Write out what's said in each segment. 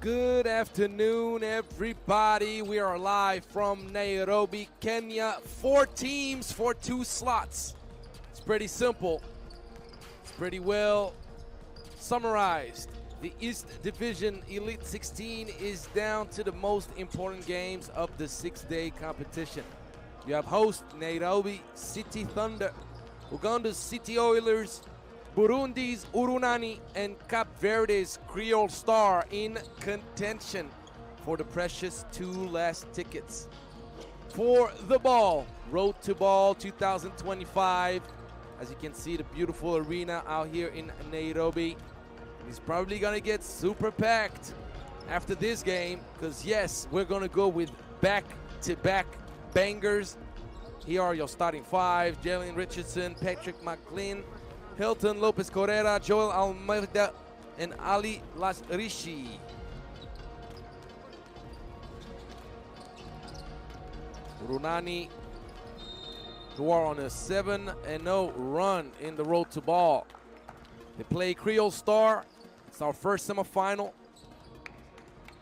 Good afternoon, everybody. We are live from Nairobi, Kenya. 4 teams for 2 slots. It's pretty simple. It's pretty well summarized. The East Division Elite 16 is down to the most important games of the 6-day competition. You have host Nairobi City Thunder, Uganda's City Oilers, Burundi's Urunani, and Cape Verde's Kriol Star in contention for the precious 2 last tickets. For the ball, Road to Ball 2025. As you can see, the beautiful arena out here in Nairobi. It's probably gonna get super packed after this game, because yes, we're gonna go with back-to-back bangers. Here are your starting 5: Jalen Richardson, Patrick McLean, Hilton Lopez Correa, Joel Almeida, and Ali Lasrishi. Urunani, who are on a 7-0 run in the Road to Ball. They play Kriol Star. It's our first semifinal.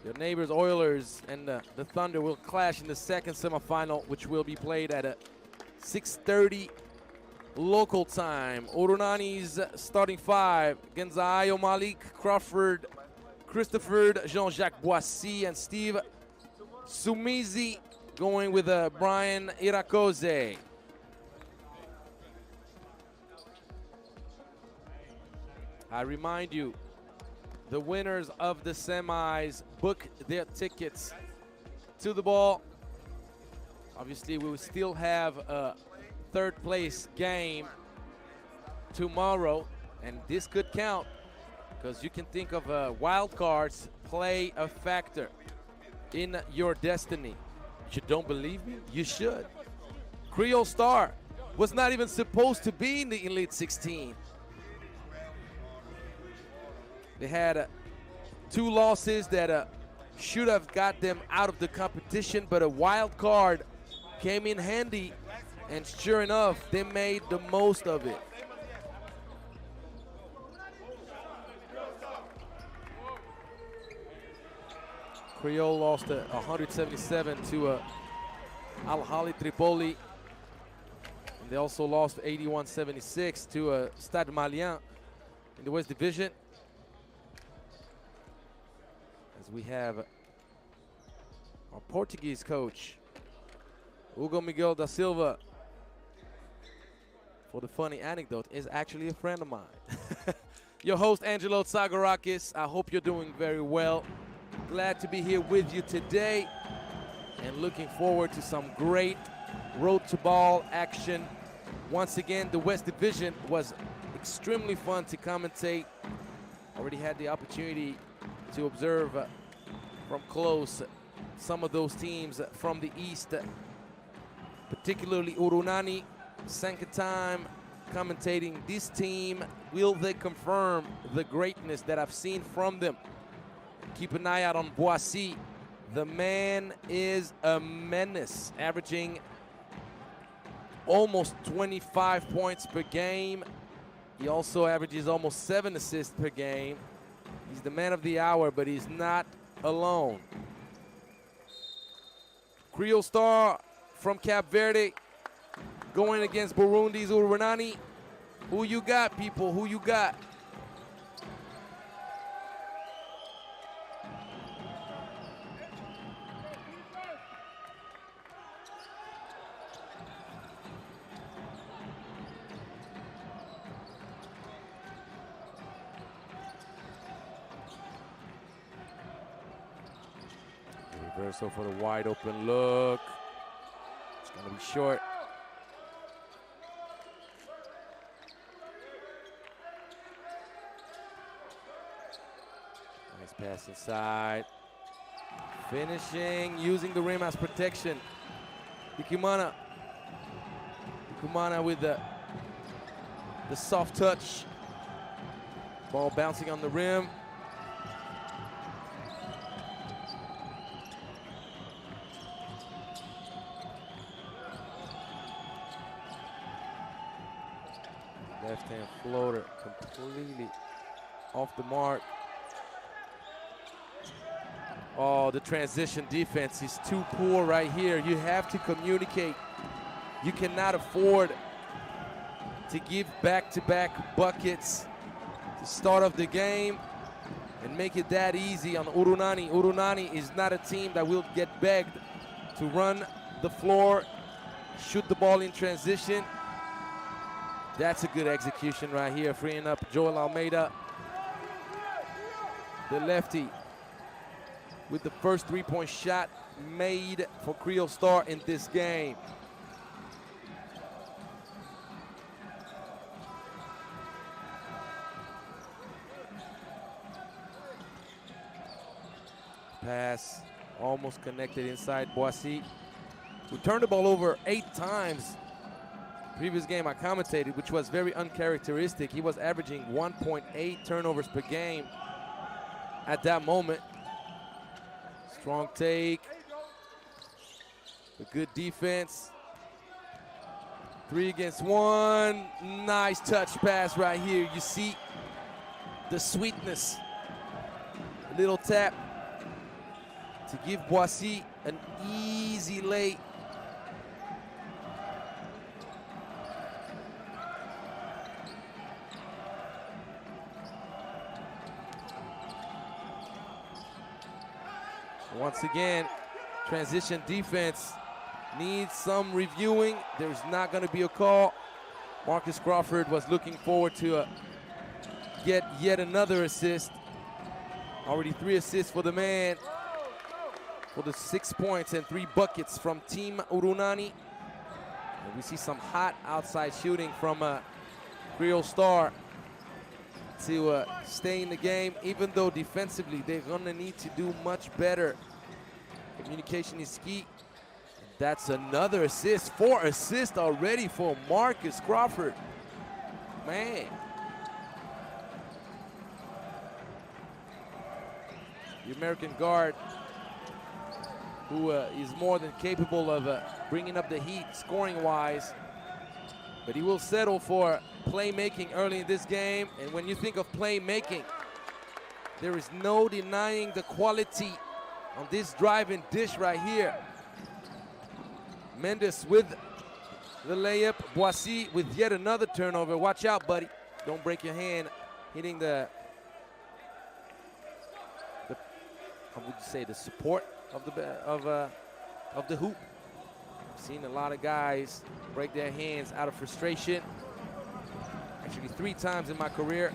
Your neighbors Oilers and the Thunder will clash in the second semifinal, which will be played at 6:30 local time. Urunani's starting 5: Genzayo Malik, Crawford, Christopher, Jean-Jacques Boissy, and Steve Sumizi, going with Brian Irakoze. I remind you, the winners of the semis book their tickets to the ball. Obviously, we will still have a third place game tomorrow, and this could count, because you can think of wild cards play a factor in your destiny. You don't believe me? You should. Kriol Star was not even supposed to be in the Elite 16. They had 2 losses that should have got them out of the competition, but a wild card came in handy, and sure enough, they made the most of it. Kriol lost 177 to Al-Ahly Tripoli. And they also lost 81-76 to Stade Malien in the West Division. As we have our Portuguese coach, Hugo Miguel da Silva, for the funny anecdote, is actually a friend of mine. Your host, Angelo Tsagarakis. I hope you're doing very well. Glad to be here with you today, and looking forward to some great Road to Ball action. Once again, the West Division was extremely fun to commentate. Already had the opportunity to observe from close some of those teams from the East, particularly Urunani. Second time commentating this team. Will they confirm the greatness that I've seen from them? Keep an eye out on Boissy. The man is a menace, averaging almost 25 points per game. He also averages almost 7 assists per game. He's the man of the hour, but he's not alone. Kriol Star from Cape Verde going against Burundi's Urunani. Who you got, people? Who you got? Reversal for the wide open look. It's gonna be short. Nice pass inside. Finishing, using the rim as protection. Ikumana with the soft touch. Ball bouncing on the rim. Left-hand floater completely off the mark. Oh, the transition defense is too poor right here. You have to communicate. You cannot afford to give back-to-back buckets to start off the game and make it that easy on Urunani. Urunani is not a team that will get begged to run the floor, shoot the ball in transition. That's a good execution right here, freeing up Joel Almeida, the lefty, with the first three-point shot made for Kriol Star in this game. Pass almost connected inside Boissy, who turned the ball over 8 times. Previous game I commentated, which was very uncharacteristic. He was averaging 1.8 turnovers per game at that moment. Strong take, a good defense. 3 against 1, nice touch pass right here. You see the sweetness, a little tap to give Boissy an easy lay. Once again, transition defense needs some reviewing. There's not going to be a call. Marcus Crawford was looking forward to get yet another assist. Already 3 assists for the man, for the 6 points and 3 buckets from Team Urunani. And we see some hot outside shooting from Kriol Star to stay in the game, even though defensively they're gonna need to do much better. Communication is key. That's another assist, 4 assists already for Marcus Crawford. Man. The American guard, who is more than capable of bringing up the heat scoring-wise, but he will settle for playmaking early in this game. And when you think of playmaking, there is no denying the quality on this drive and dish right here. Mendes with the layup, Boissy with yet another turnover. Watch out, buddy. Don't break your hand hitting the how would you say, the support of the hoop. I've seen a lot of guys break their hands out of frustration. Actually 3 times in my career.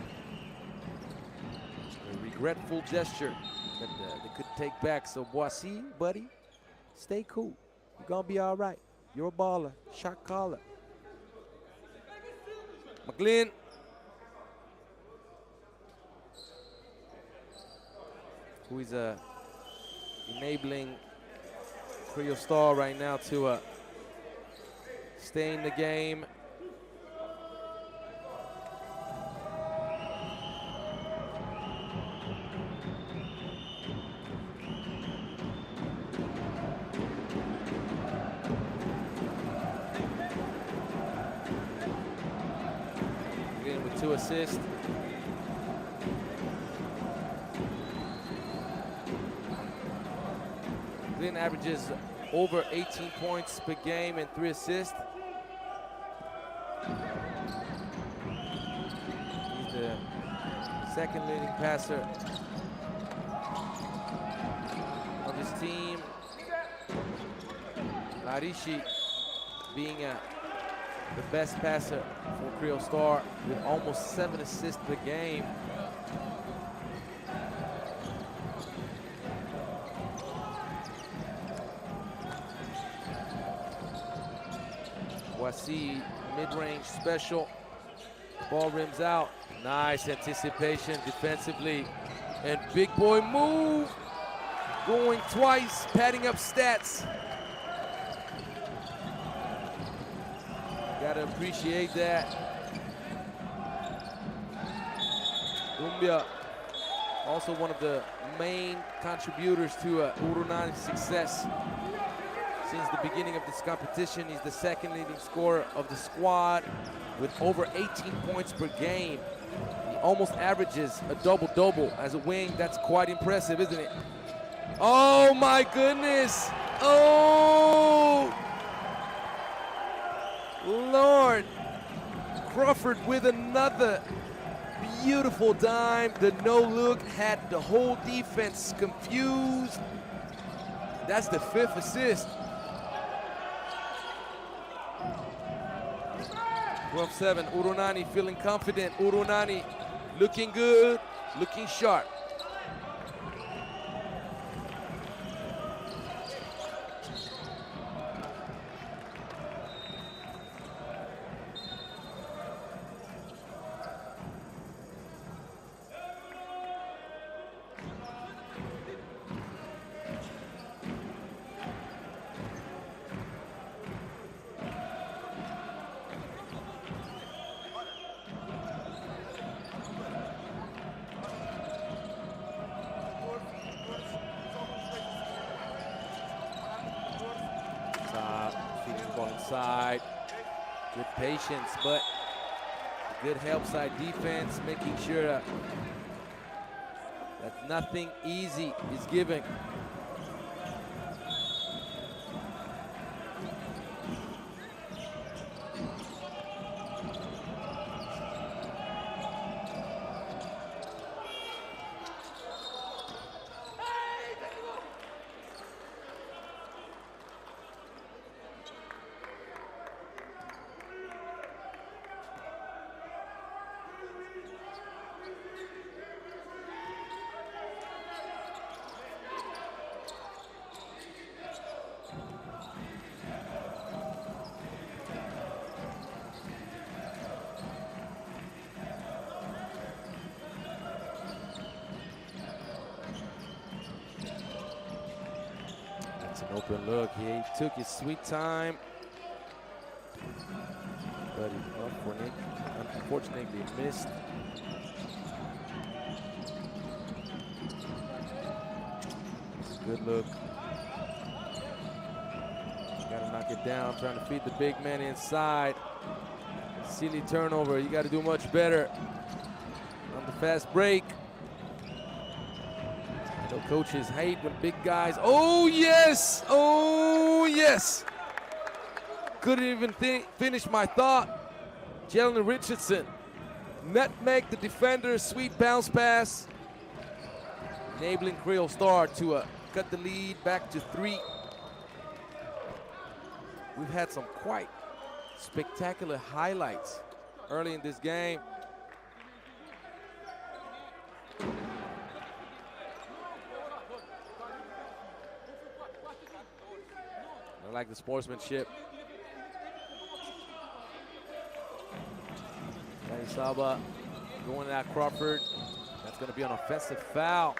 A regretful gesture that they could take back. So Boissy, buddy, stay cool. You're gonna be all right. You're a baller, shot caller. McGlynn. Who is enabling Kriol Star right now to stay in the game. Again with 2 assists. Glenn averages over 18 points per game and 3 assists. He's the second leading passer of his team. Larishi being the best passer for Kriol Star with almost 7 assists per game. Boissy, mid-range special. Ball rims out. Nice anticipation defensively. And big boy move. Going twice, padding up stats. Gotta appreciate that. Umbia, also one of the main contributors to Urunani's success. Since the beginning of this competition, he's the second leading scorer of the squad with over 18 points per game. He almost averages a double-double as a wing. That's quite impressive, isn't it? Oh my goodness. Oh, Lord. Crawford with another beautiful dime. The no look had the whole defense confused. That's the 5th assist. 12-7, Urunani feeling confident. Urunani looking good, looking sharp. Feeding the ball inside. Good patience, but good help side defense, making sure that nothing easy is given. An open look. He took his sweet time, but he unfortunately missed. Good look. Got to knock it down, trying to feed the big man inside. Silly turnover. You got to do much better on the fast break. So coaches hate when big guys, oh yes, oh yes. Couldn't even finish my thought. Jalen Richardson, nutmeg the defender, sweet bounce pass. Enabling Kriol Star to cut the lead back to 3. We've had some quite spectacular highlights early in this game. I like the sportsmanship. Saba going at Crawford. That's going to be an offensive foul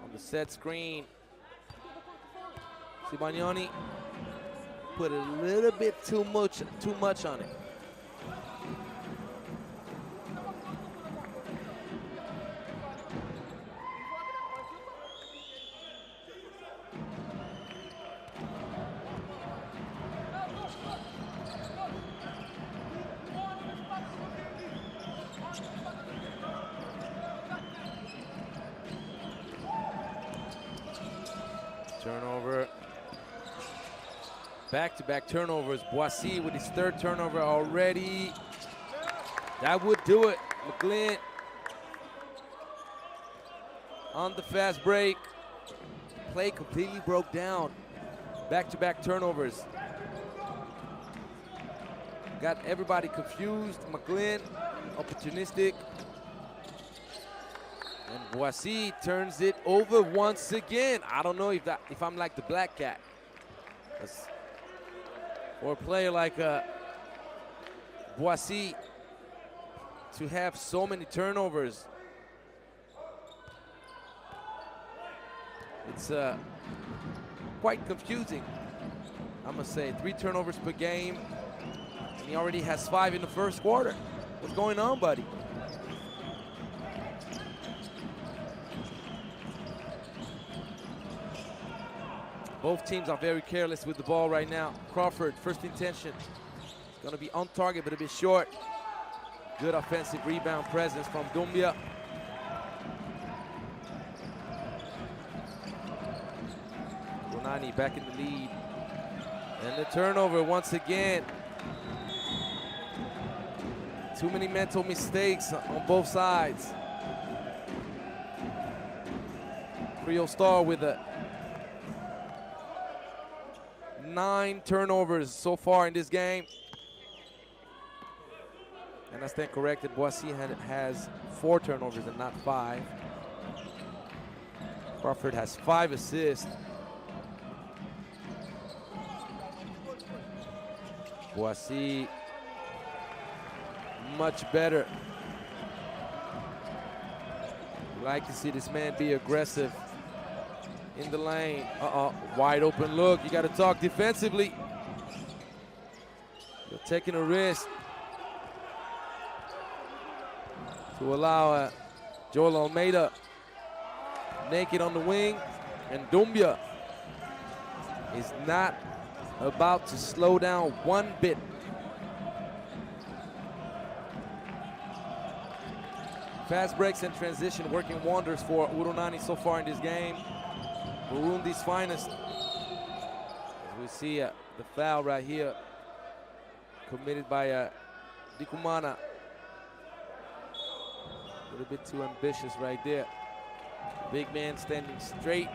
on the set screen. Sibagnoni put a little bit too much on it. Turnover. Back-to-back turnovers. Boissy with his 3rd turnover already. That would do it. McGlynn on the fast break. Play completely broke down. Back-to-back turnovers. Got everybody confused. McGlynn, opportunistic. And Boissy turns it over once again. I don't know if I'm like the black cat. For a player like Boissy to have so many turnovers, it's quite confusing. I must say, 3 turnovers per game, and he already has 5 in the first quarter. What's going on, buddy? Both teams are very careless with the ball right now. Crawford, first intention. It's going to be on target, but a bit short. Good offensive rebound presence from Dumbia. Urunani back in the lead. And the turnover once again. Too many mental mistakes on both sides. Kriol Star with 9 turnovers so far in this game. And I stand corrected, Boissy has 4 turnovers and not 5. Crawford has 5 assists. Boissy much better. You like to see this man be aggressive in the lane. Wide open look. You got to talk defensively. You're taking a risk to allow Joel Almeida naked on the wing, and Doumbia is not about to slow down one bit. Fast breaks and transition working wonders for Urunani so far in this game. Burundi's finest. As we see the foul right here committed by Dikumana. A little bit too ambitious right there. Big man standing straight.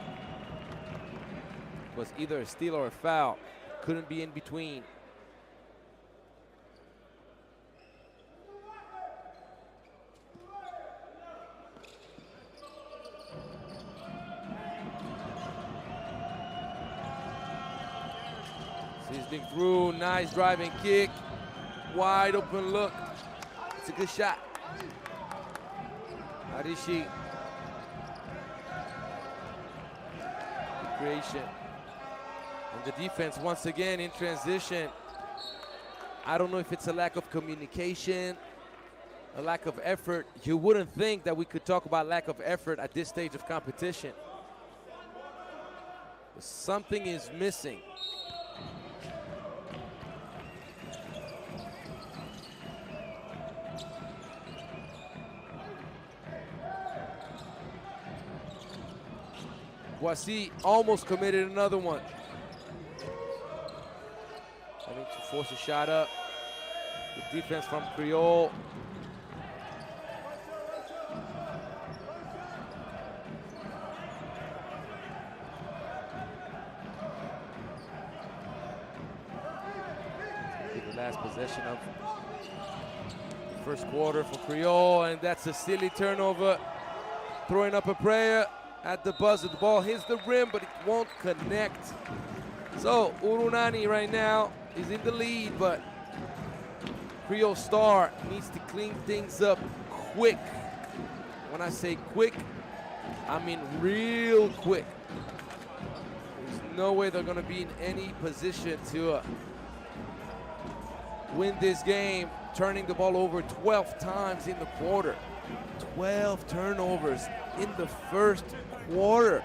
Was either a steal or a foul. Couldn't be in between. Seasoning through, nice driving kick. Wide open look. It's a good shot. Arishi. Good creation. And the defense once again in transition. I don't know if it's a lack of communication, a lack of effort. You wouldn't think that we could talk about lack of effort at this stage of competition. But something is missing. Boissy almost committed another one. Having to force a shot up. The defense from Kriol. The last possession of the first quarter for Kriol, and that's a silly turnover. Throwing up a prayer at the buzzer. The ball hits the rim, but it won't connect. So Urunani right now is in the lead, but Kriol Star needs to clean things up quick. When I say quick, I mean real quick. There's no way they're gonna be in any position to win this game, turning the ball over 12 times in the quarter. 12 turnovers in the first quarter.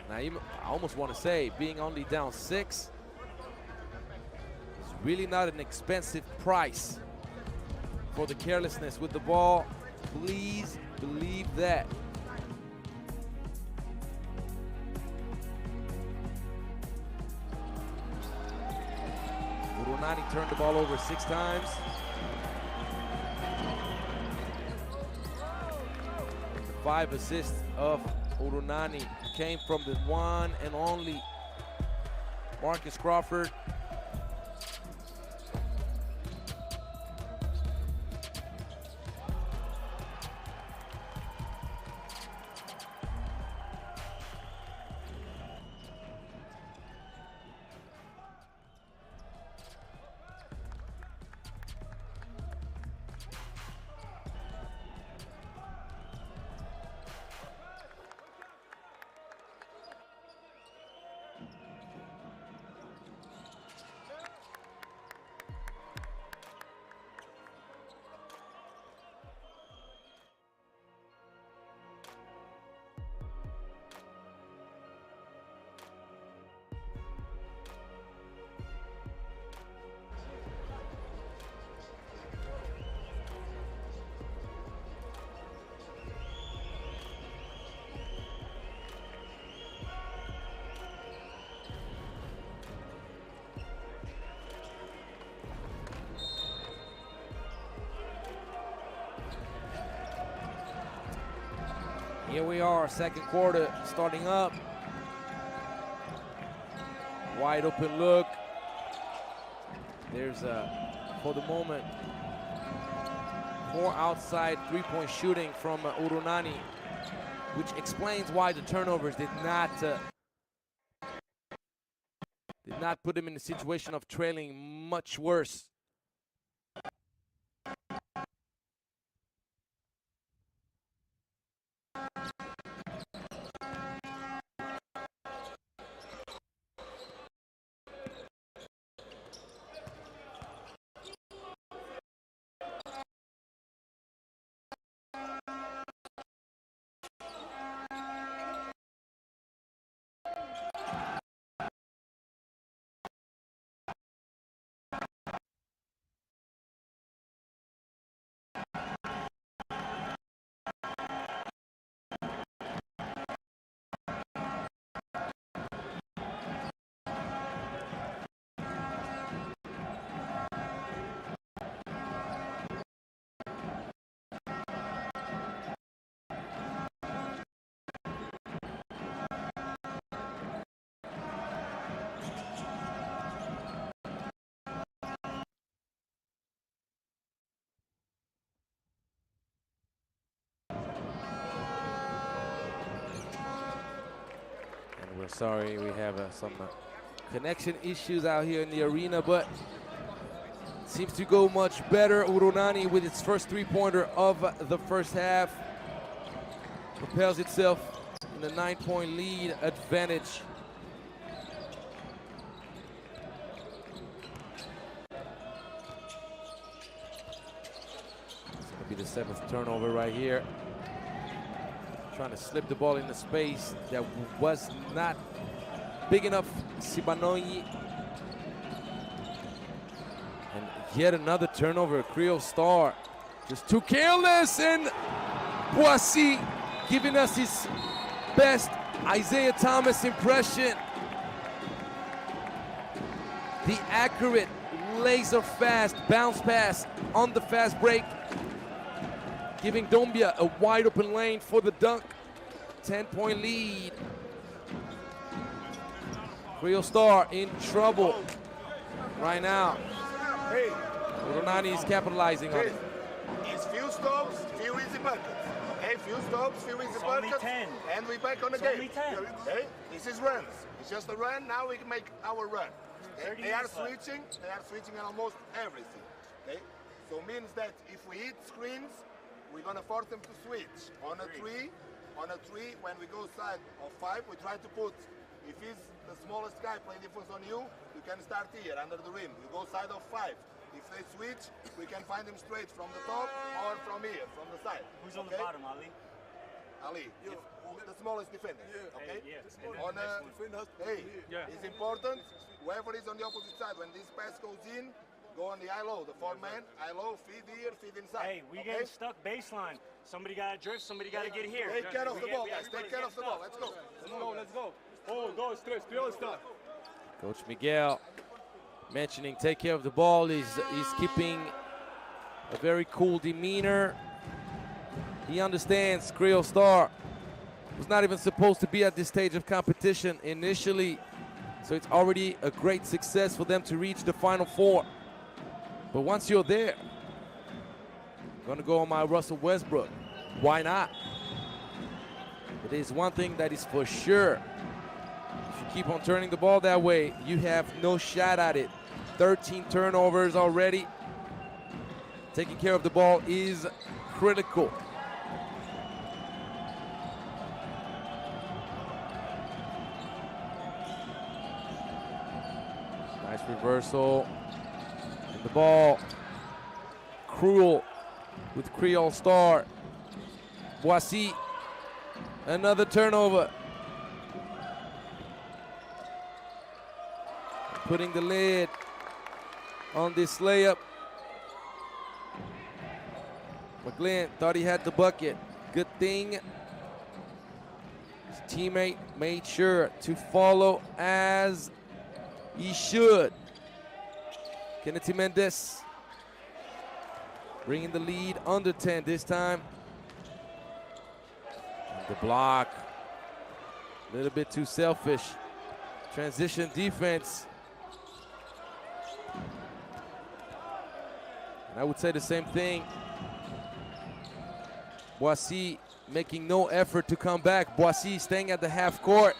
Now, I almost want to say, being only down 6 is really not an expensive price for the carelessness with the ball. Please believe that. Urunani turned the ball over 6 times. The 5 assists of Urunani came from the one and only Marcus Crawford. Here we are, second quarter starting up. Wide open look. There's for the moment, more outside three-point shooting from Urunani, which explains why the turnovers did not put him in a situation of trailing much worse. We're sorry, we have some connection issues out here in the arena, but it seems to go much better. Urunani with its first three-pointer of the first half propels itself in a 9-point lead advantage. It's going to be the 7th turnover right here. Trying to slip the ball into space that was not big enough. Sibanoi. And yet another turnover. Kriol star just too careless, and Boissy giving us his best Isaiah Thomas impression. The accurate, laser fast bounce pass on the fast break, giving Dombia a wide open lane for the dunk. 10-point lead. Kriol Star in trouble right now. Hey, Urunani is capitalizing on it. It's few stops, few easy buckets. Okay, few stops, few easy buckets, and we back on the game. Okay, this is runs. It's just a run. Now we can make our run. Okay? They are switching on almost everything. Okay, so means that if we hit screens, we're gonna force them to switch on a three. When we go side of 5, we try to put, if he's the smallest guy playing defense on you, you can start here under the rim. You go side of 5. If they switch, we can find them straight from the top or from here, from the side. Who's on the bottom, Ali? Ali, the smallest defender. Okay. It's important. Whoever is on the opposite side, when this pass goes in, go on the high-low, the 4-man, high-low, feed here, feed inside. Hey, we getting stuck baseline. Somebody got to drift, somebody got to get here. Take care of the ball, guys. Take care of the ball. Let's go. Let's go. Oh, dos, três, Kriol está. Coach Miguel mentioning take care of the ball. He's keeping a very cool demeanor. He understands Kriol Star was not even supposed to be at this stage of competition initially, so it's already a great success for them to reach the Final Four. But once you're there, I'm gonna go on my Russell Westbrook. Why not? But there's one thing that is for sure. If you keep on turning the ball that way, you have no shot at it. 13 turnovers already. Taking care of the ball is critical. Nice reversal. And the ball, Kriol with Kriol Star. Boissy, another turnover. Putting the lid on this layup. McGlynn thought he had the bucket. Good thing his teammate made sure to follow as he should. Kennedy Mendes bringing the lead under 10 this time. The block, a little bit too selfish. Transition defense. And I would say the same thing. Boissy making no effort to come back. Boissy staying at the half court.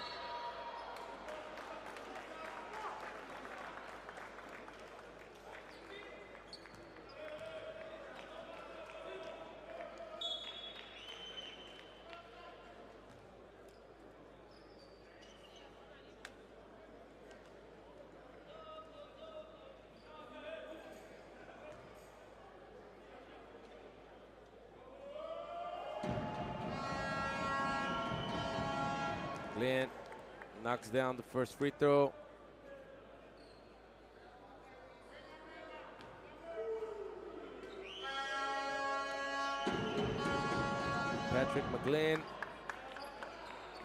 Glenn knocks down the first free throw. Patrick McGlynn,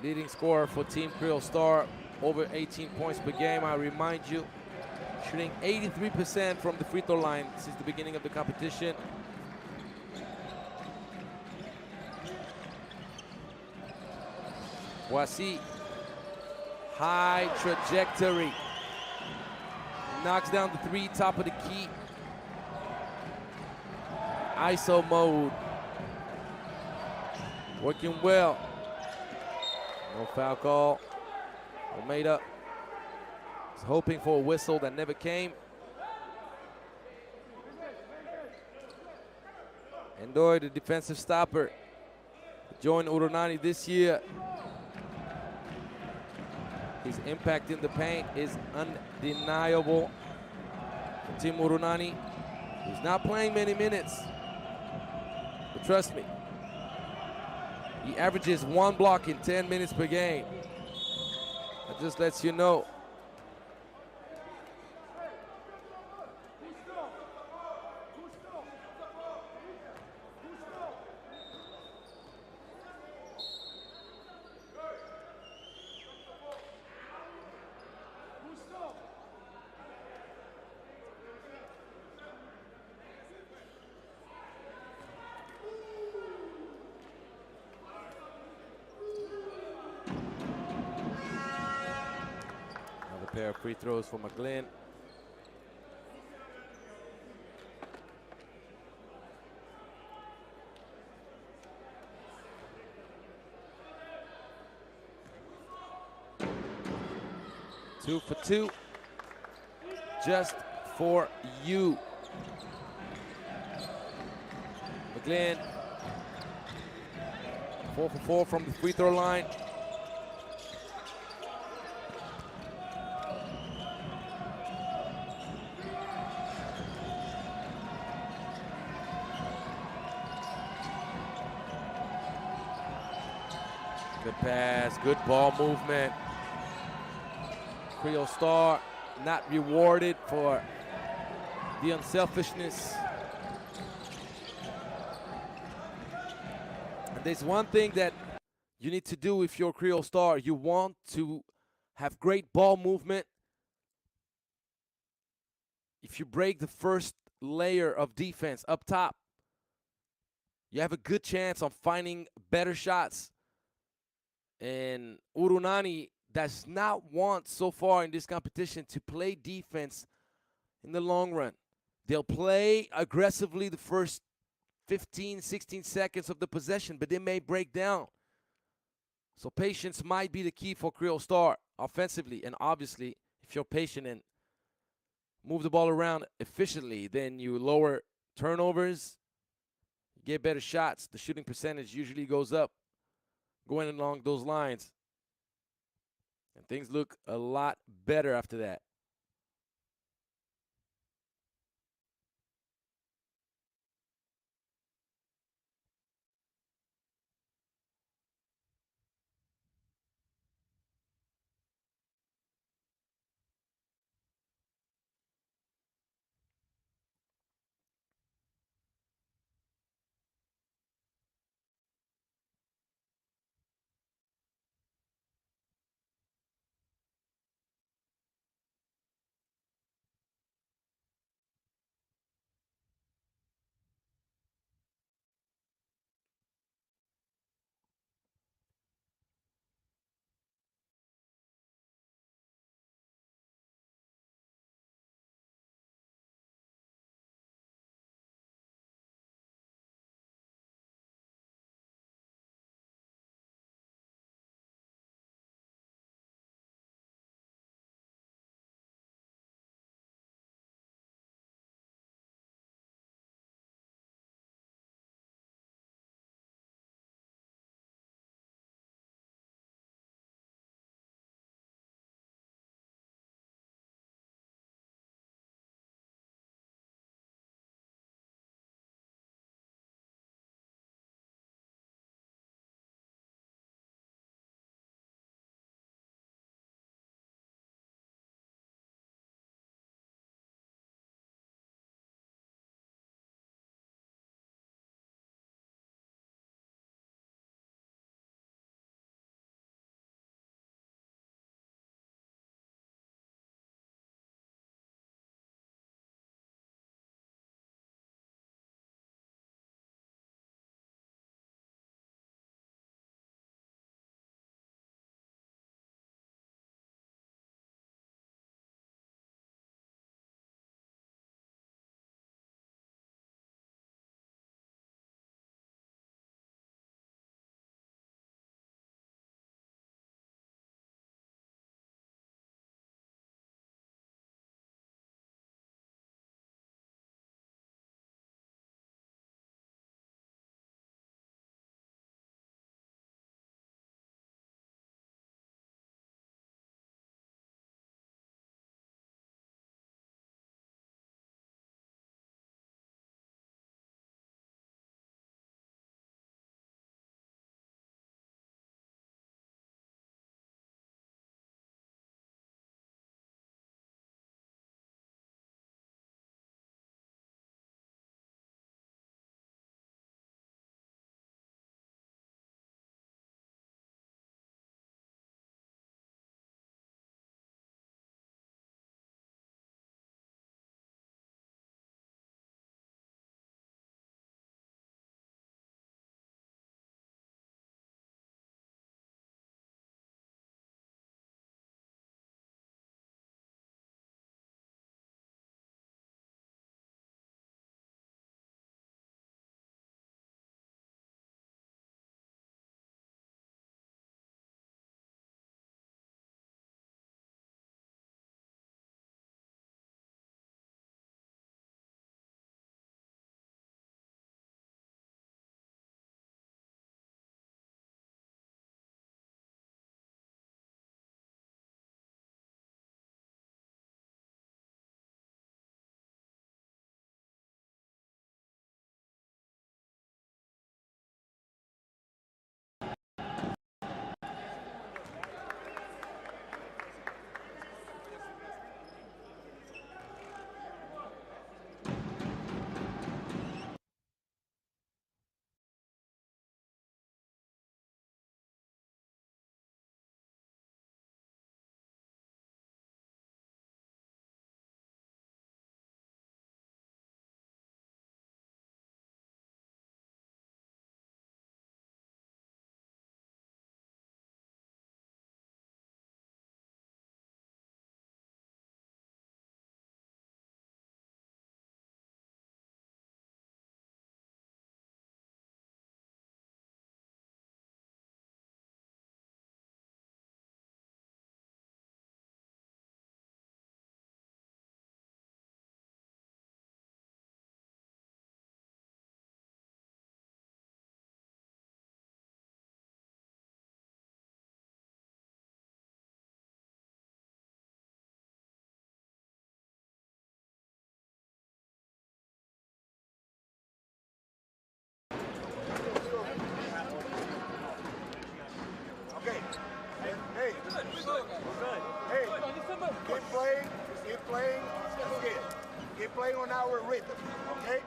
leading scorer for Team Kriol Star, over 18 points per game. I remind you, shooting 83% from the free throw line since the beginning of the competition. Boissy, high trajectory. Knocks down the three, top of the key. ISO mode. Working well. No foul call. Almeida was hoping for a whistle that never came. Endoy, the defensive stopper, joined Urunani this year. His impact in the paint is undeniable for Team Urunani. He's not playing many minutes, but trust me, he averages 1 block in 10 minutes per game. That just lets you know. Pair of free throws for McGlynn. Two for two, just for you. McGlynn, 4 for 4 from the free throw line. Good pass, good ball movement. Kriol Star not rewarded for the unselfishness. And there's one thing that you need to do if you're Kriol Star. You want to have great ball movement. If you break the first layer of defense up top, you have a good chance of finding better shots. And Urunani does not want so far in this competition to play defense in the long run. They'll play aggressively the first 15, 16 seconds of the possession, but they may break down. So patience might be the key for Kriol Star offensively. And obviously, if you're patient and move the ball around efficiently, then you lower turnovers, you get better shots. The shooting percentage usually goes up going along those lines. And things look a lot better after that. play on our rhythm, okay?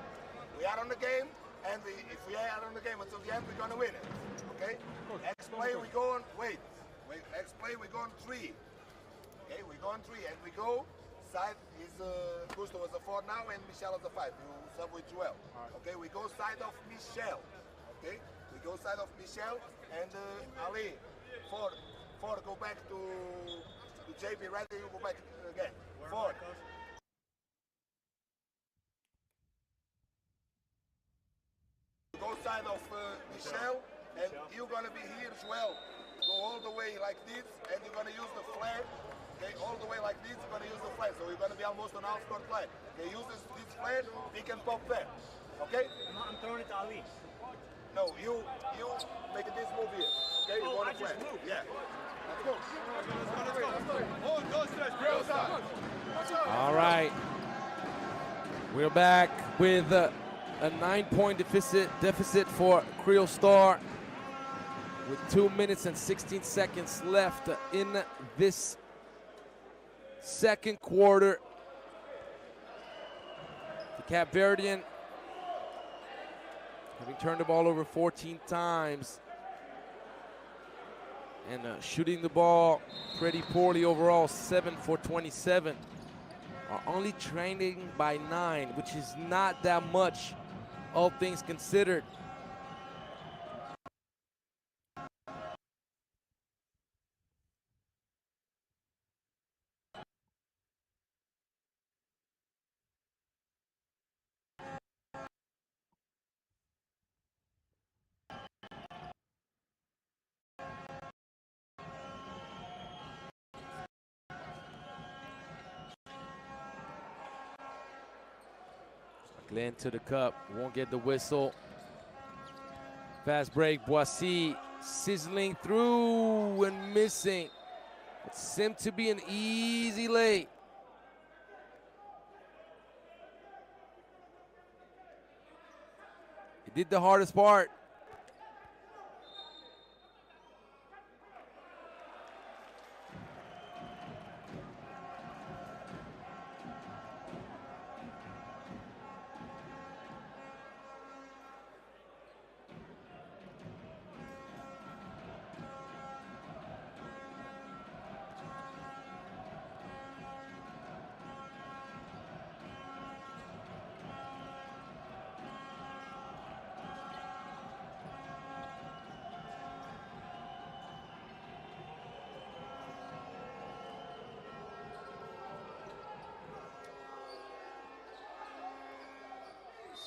We are on the game, and if we are on the game until the end, we're gonna win it, okay? Next play we go on, next play we go on 3. Okay, we go on 3, and we go, side is, Gusto was a 4 now, and Michel is a 5. You sub with Joel. Okay, we go side of Michel, okay? We go side of Michel, and Ali, 4, go back to JB, right there, you go back again. 4. Go side of Michel, and you're gonna be here as well. Go all the way like this, and you're gonna use the flag. Okay, all the way like this, you're gonna use the flag. So you're gonna be almost an half-court flag. Okay, use this flag, he can pop there. Okay? I'm throwing it to Ali. No, you make this move here. Okay, you want to flag. Yeah. Let's go. All right. We're back with a 9-point deficit for Kriol Star with 2 minutes and 16 seconds left in this second quarter. The Cape Verdean, having turned the ball over 14 times and shooting the ball pretty poorly overall, 7 for 27, are only trending by 9, which is not that much, all things considered. Glenn to the cup, won't get the whistle. Fast break, Boissy sizzling through and missing. It seemed to be an easy lay. He did the hardest part.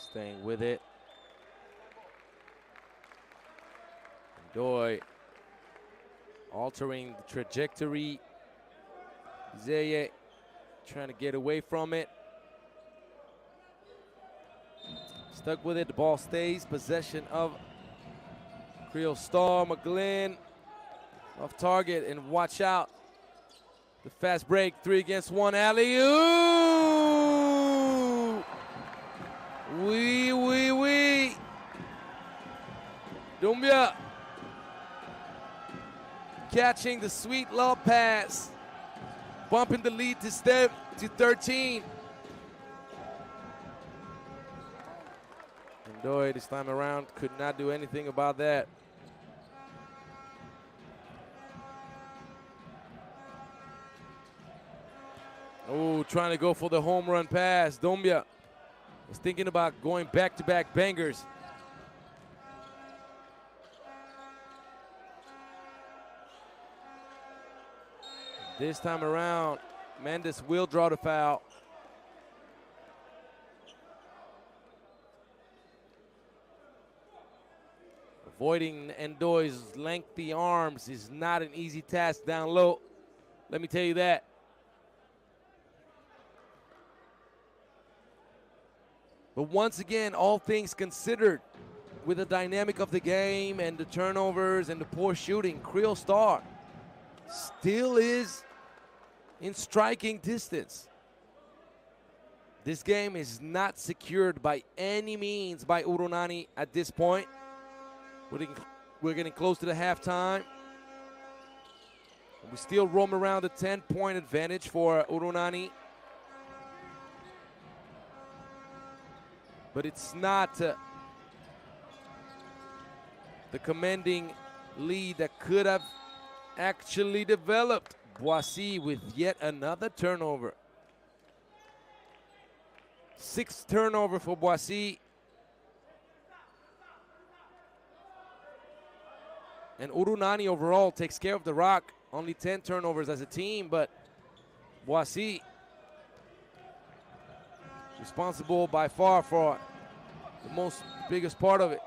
Staying with it. Doy altering the trajectory. Zeye trying to get away from it. Stuck with it, the ball stays. Possession of Kriol Star. McGlynn off target, and watch out. The fast break, 3 against 1 alley-oop. Oui. Doumbia catching the sweet love pass, bumping the lead to 13. And Doy this time around could not do anything about that. Oh, trying to go for the home run pass. Doumbia was thinking about going back-to-back bangers. This time around, Mendes will draw the foul. Avoiding Ndoy's lengthy arms is not an easy task down low. Let me tell you that. But once again, all things considered, with the dynamic of the game and the turnovers and the poor shooting, Kriol Star still is in striking distance. This game is not secured by any means by Urunani at this point. We're getting close to the halftime. We still roam around a 10-point advantage for Urunani. but it's not the commanding lead that could have actually developed. Boissy with yet another turnover. 6th turnover for Boissy. And Urunani overall takes care of the rock. Only 10 turnovers as a team, but Boissy responsible by far for the biggest part of it.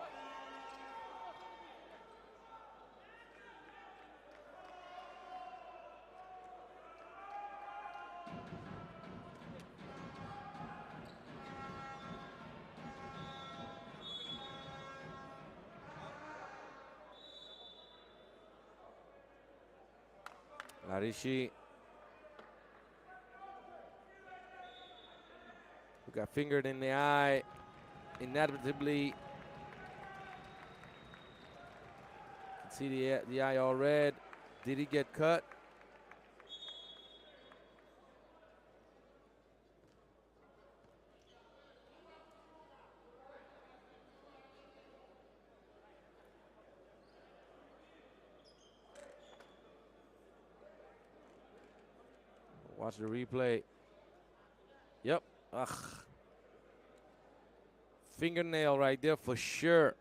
Larishi, who got fingered in the eye, inevitably. Can see the eye all red. Did he get cut? Watch the replay. Yep. Ugh. Fingernail right there for sure.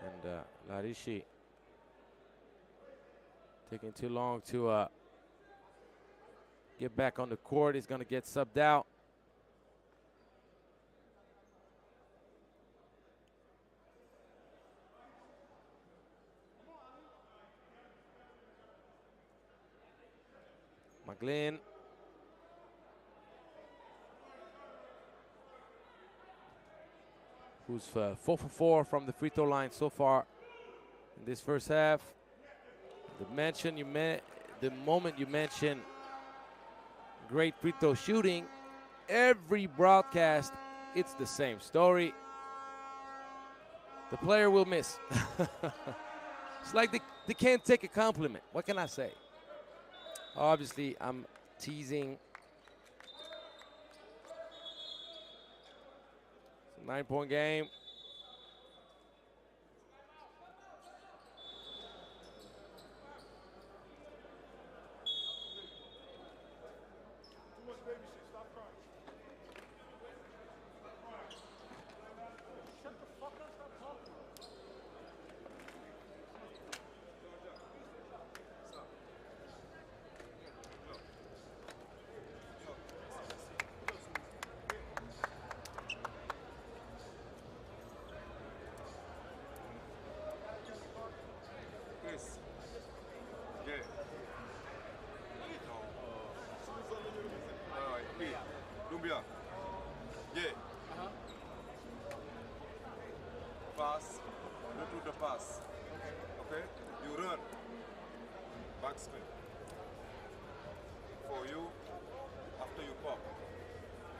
And Larishi taking too long to get back on the court. He's going to get subbed out. McGlynn. Who's 4 for 4 from the free throw line so far in this first half. The moment you mention great free throw shooting, every broadcast, it's the same story. The player will miss. It's like they can't take a compliment. What can I say? Obviously, I'm teasing. 9-point game. Pass, go to the pass. Okay? You run. Back spin. For you, after you pop.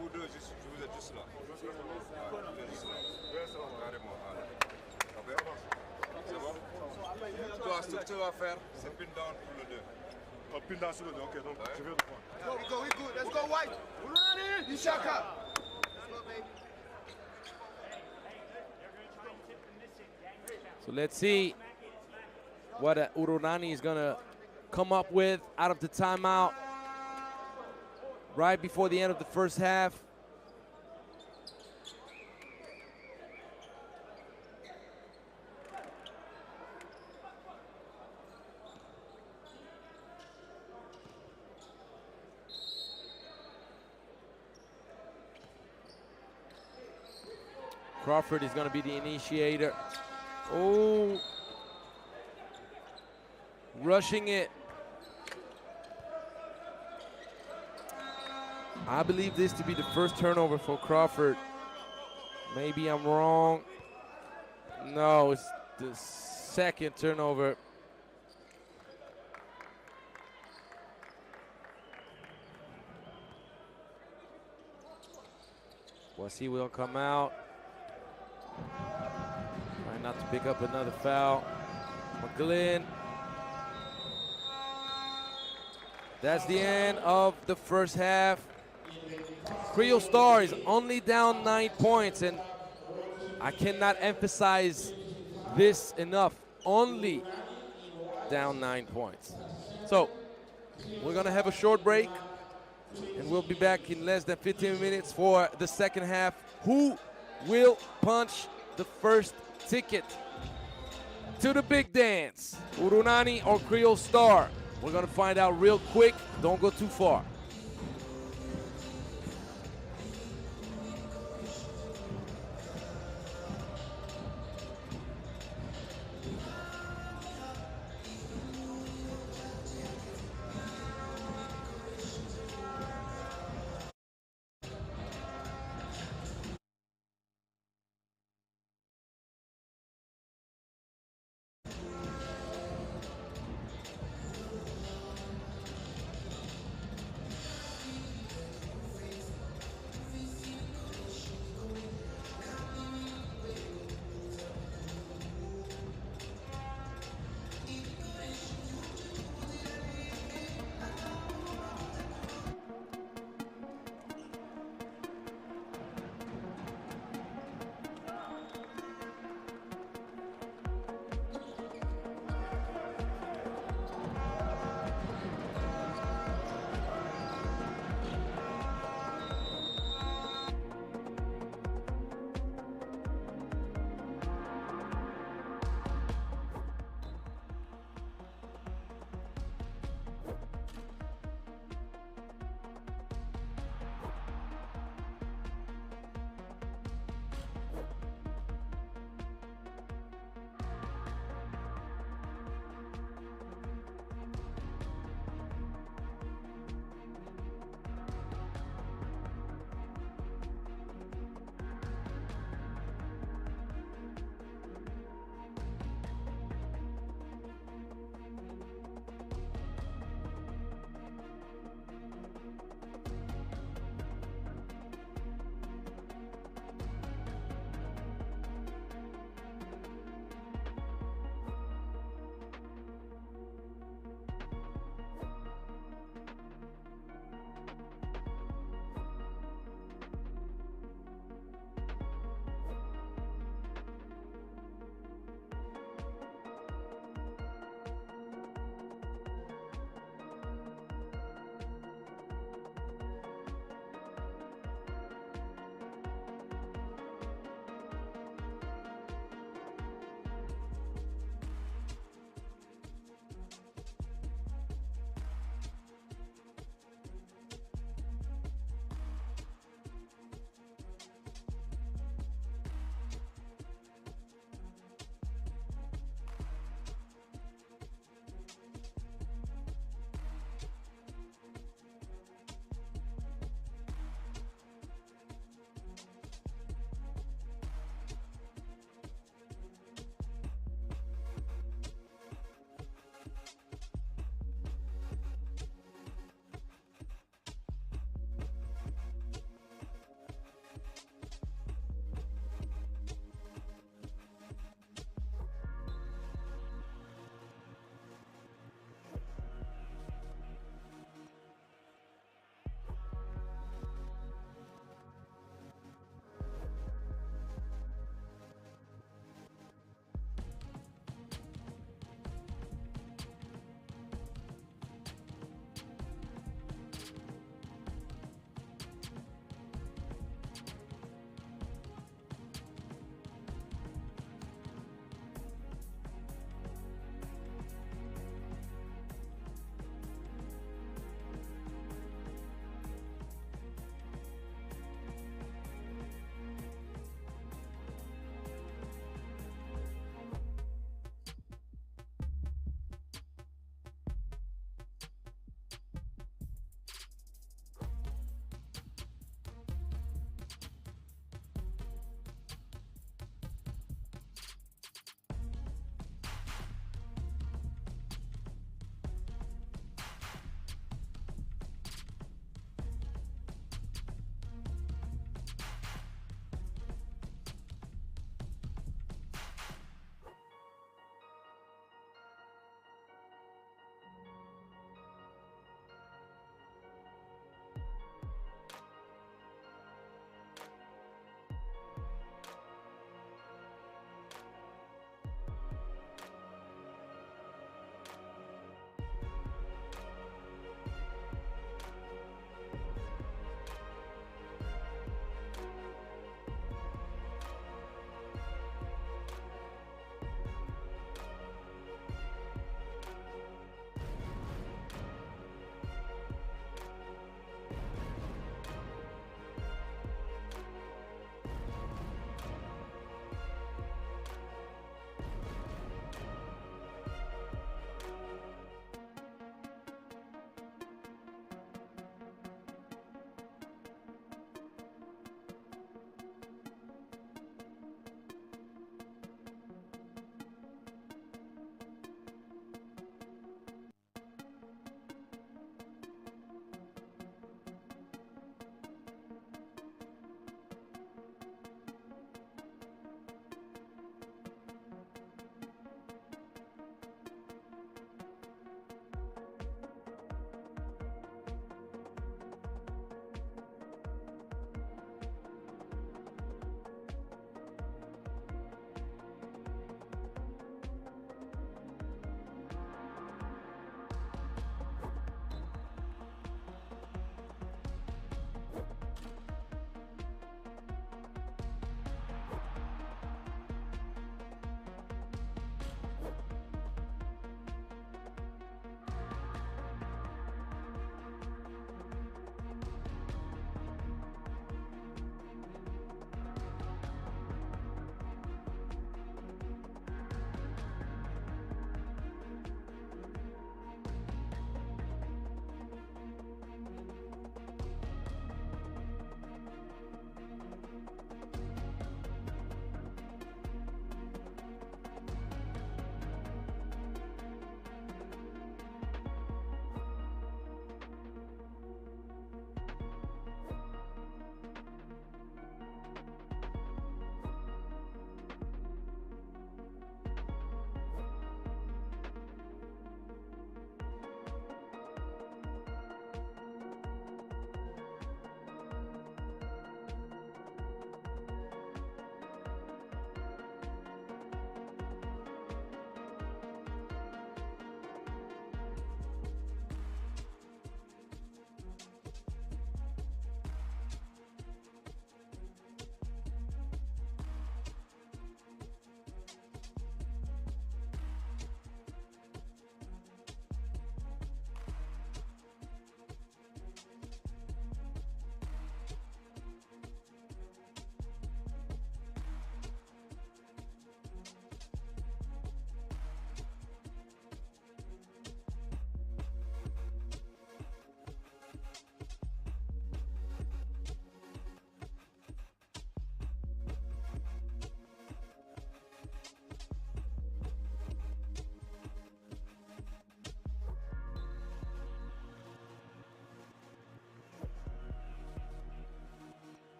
Vous deux, vous êtes juste là. Vous êtes juste là. Carrément. Ok? C'est bon? Toi, ce que tu vas faire, c'est pin down pour le 2. Oh, pin down sur le 2, ok, donc je vais le prendre. We go, let's go, White. Urunani, Ishaka. Let's go, baby. So let's see what Urunani is going to come up with out of the timeout right before the end of the first half. Crawford is going to be the initiator. Oh, rushing it. I believe this to be the first turnover for Crawford. Maybe I'm wrong. No, it's the second turnover. he will come out. Trying not to pick up another foul. McGlynn. That's the end of the first half. Kriol Star is only down 9 points, and I cannot emphasize this enough. Only down 9 points. So we're gonna have a short break, and we'll be back in less than 15 minutes for the second half. Who will punch the first ticket to the big dance? Urunani or Kriol Star? We're gonna find out real quick. Don't go too far.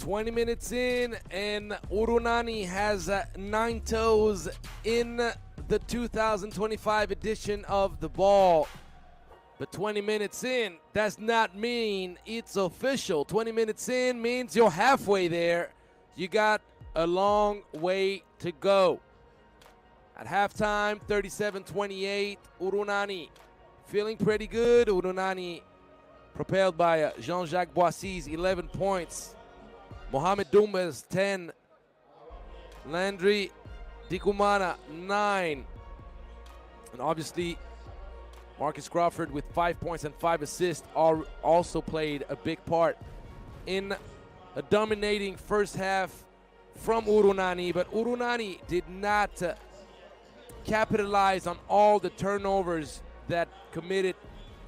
20 minutes in, and Urunani has 9 toes in the 2025 edition of the ball. But 20 minutes in does not mean it's official. 20 minutes in means you're halfway there. You got a long way to go. At halftime, 37-28, Urunani feeling pretty good. Urunani propelled by Jean-Jacques Boissy's 11 points. Mohamed Doumbes, 10. Landry Dikumana, 9. And obviously, Marcus Crawford with 5 points and 5 assists also played a big part in a dominating first half from Urunani. But Urunani did not capitalize on all the turnovers that committed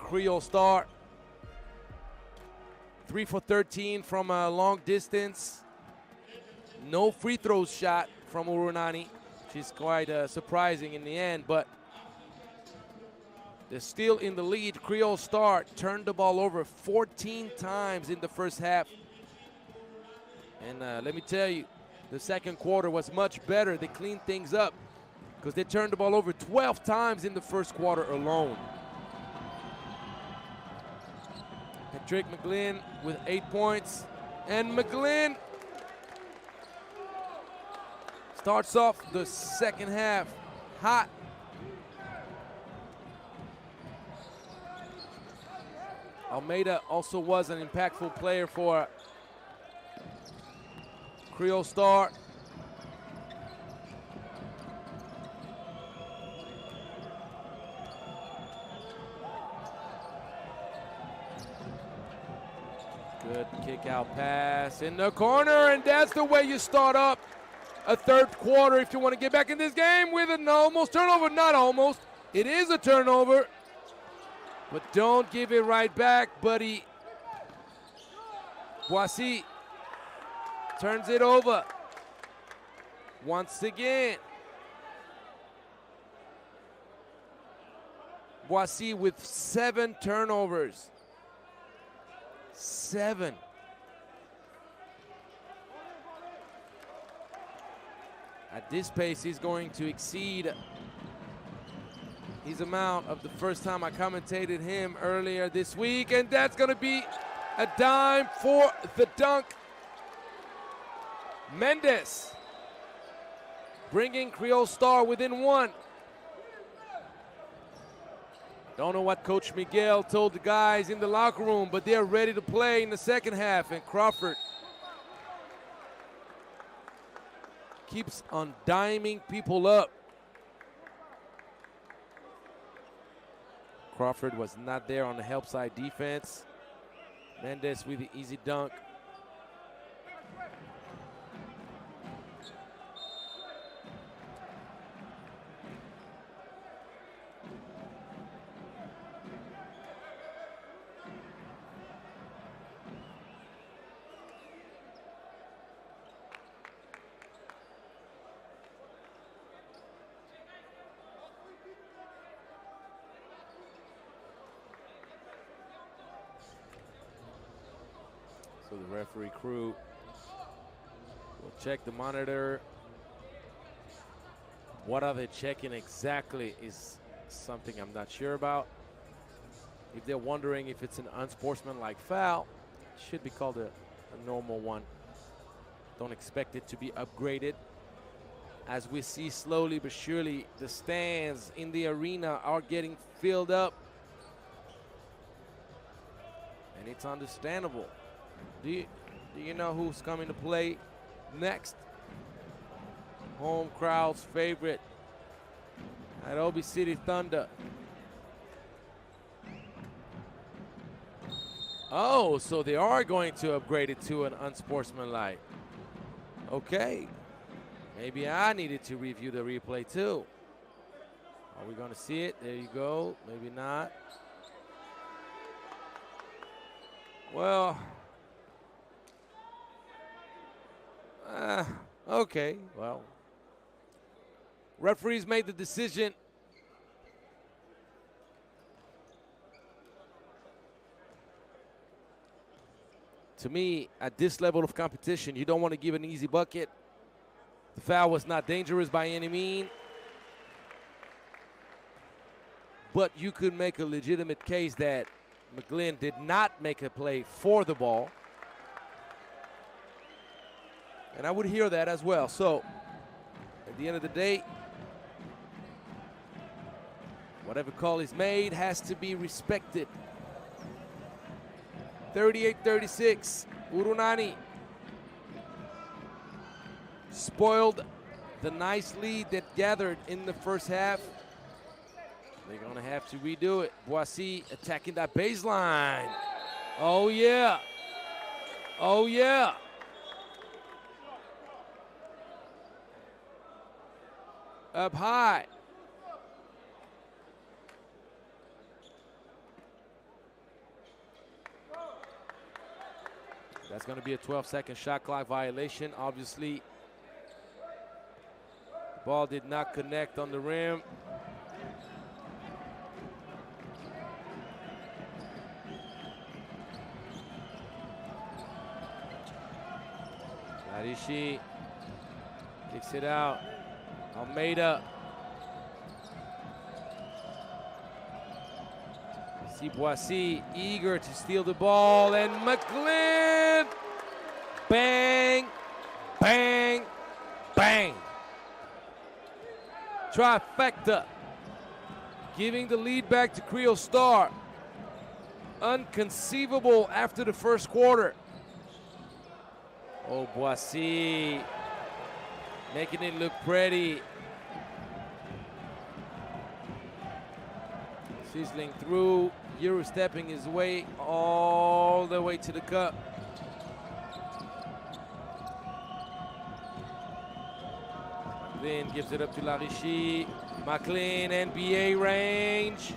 Kriol Star. 3 for 13 from a long distance. No free throws shot from Urunani, which is quite surprising in the end, but they're still in the lead. Kriol Star turned the ball over 14 times in the first half. And let me tell you, the second quarter was much better. They cleaned things up because they turned the ball over 12 times in the first quarter alone. Patrick McGlynn with 8 points. And McGlynn starts off the second half hot. Almeida also was an impactful player for Kriol Star. Good kick out pass in the corner, and that's the way you start up a third quarter if you want to get back in this game with an almost turnover. Not almost, it is a turnover. But don't give it right back, buddy. Boissy turns it over once again. Boissy with 7 turnovers. 7. At this pace, he's going to exceed his amount of the first time I commentated him earlier this week, and that's going to be a dime for the dunk. Mendes bringing Kriol Star within 1. Don't know what Coach Miguel told the guys in the locker room, but they're ready to play in the second half, and Crawford keeps on diming people up. Crawford was not there on the help side defense. Mendes with the easy dunk. So the referee crew will check the monitor. What are they checking exactly is something I'm not sure about. If they're wondering if it's an unsportsmanlike foul, it should be called a normal one. Don't expect it to be upgraded. As we see slowly but surely, the stands in the arena are getting filled up. And it's understandable. Do you know who's coming to play next? Home crowd's favorite, Nairobi City Thunder. Oh, so they are going to upgrade it to an unsportsmanlike. Okay. Maybe I needed to review the replay too. Are we going to see it? There you go. Maybe not. Well, okay. Well, referees made the decision. to me, at this level of competition, you don't want to give an easy bucket. The foul was not dangerous by any means. But you could make a legitimate case that McGlynn did not make a play for the ball. And I would hear that as well. So, at the end of the day, whatever call is made has to be respected. 38-36, Urunani spoiled the nice lead that gathered in the first half. They're gonna have to redo it. B.A.L attacking that baseline. Oh yeah, oh yeah. Up high. That's going to be a 12-second shot clock violation. Obviously, the ball did not connect on the rim. Arishi kicks it out. Almeida. See B.A.L eager to steal the ball, and McGlynn, bang, bang, bang. Trifecta, giving the lead back to Kriol Star. Unconceivable after the first quarter. Oh, B.A.L making it look pretty. Sizzling through, Euro stepping his way all the way to the cup. Then gives it up to Larishi. McLean, NBA range.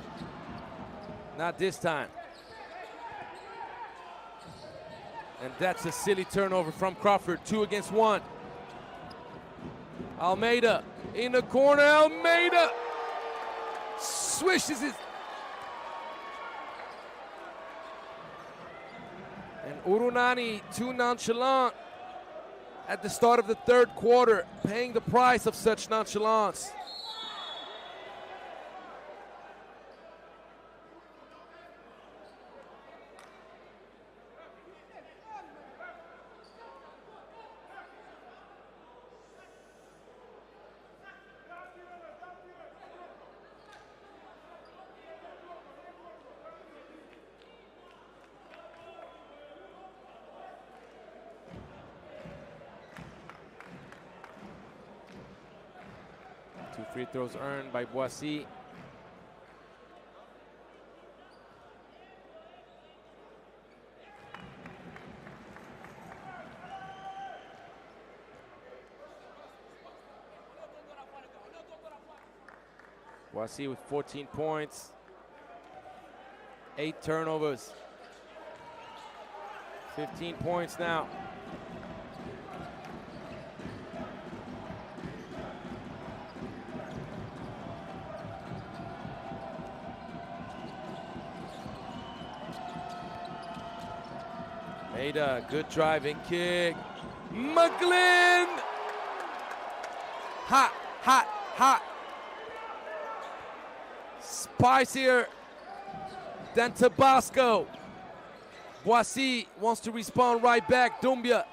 Not this time. And that's a silly turnover from Crawford. 2 against 1. Almeida in the corner. Almeida swishes it. And Urunani too nonchalant at the start of the third quarter, paying the price of such nonchalance. Two free throws earned by B.A.L. B.A.L with 14 points, 8 turnovers, 15 points now. Almeida, good driving kick. McGlynn! Hot, hot, hot. Spicier than Tabasco. B.A.L wants to respond right back. Doumbia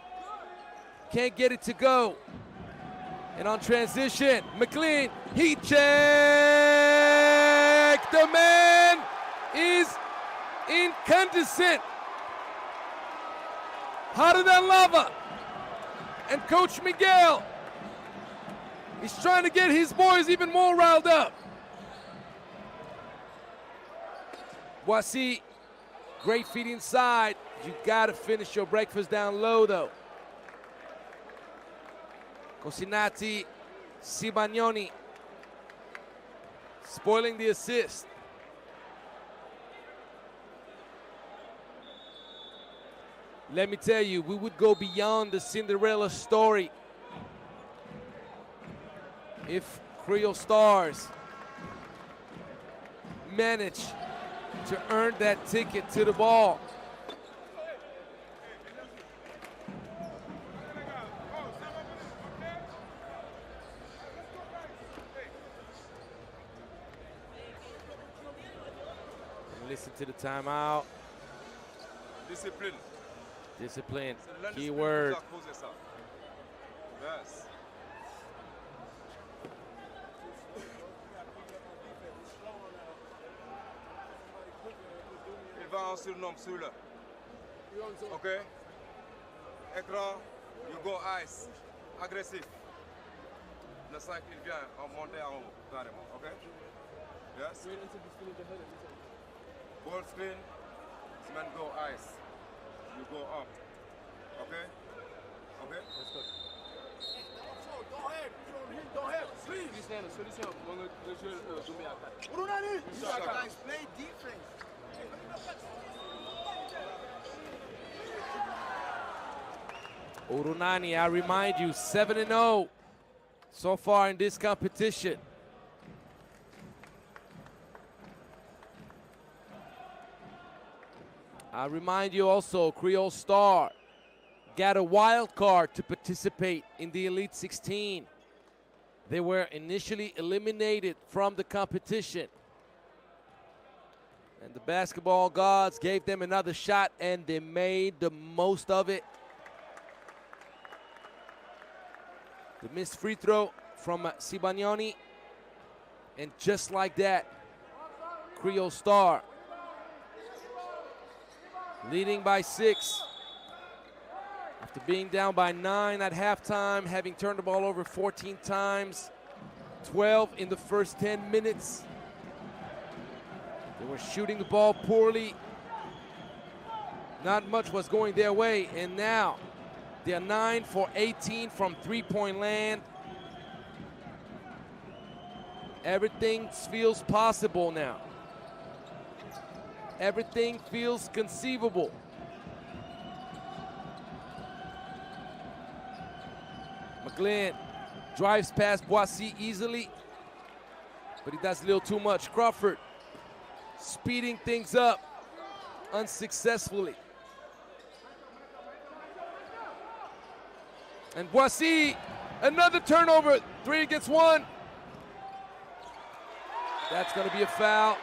can't get it to go. And on transition, McLean, heat check. The man is incandescent. Hotter than lava. And Coach Miguel is trying to get his boys even more riled up. B.A.L, great feet inside. You gotta finish your breakfast down low though. Cosinati, Sibagnoni spoiling the assist. Let me tell you, we would go beyond the Cinderella story if Kriol Stars manage to earn that ticket to the ball. Listen to the timeout. Discipline. Discipline. C'est Key l'indiscipline word. qui nous a causé ça. Yes. Il va en surnom sur le. OK? Écran, you go ice. Agressif. Le 5, il vient en monter en haut, carrément. OK? Yes? Ball screen, man go ice. You go up. OK? OK? Let's go. Don't have, please. Urunani, you guys play defense. Urunani, I remind you, 7-0 so far in this competition. I remind you also, Kriol Star got a wild card to participate in the Elite 16. They were initially eliminated from the competition. And the basketball gods gave them another shot, and they made the most of it. The missed free throw from Sibagnoni. And just like that, Kriol Star leading by 6. After being down by 9 at halftime, having turned the ball over 14 times, 12 in the first 10 minutes. They were shooting the ball poorly. Not much was going their way, and now they're 9 for 18 from three-point land. Everything feels possible now. Everything feels conceivable. McGlynn drives past Boissy easily, but he does a little too much. Crawford speeding things up unsuccessfully. And Boissy, another turnover, 3 against 1. That's gonna be a foul.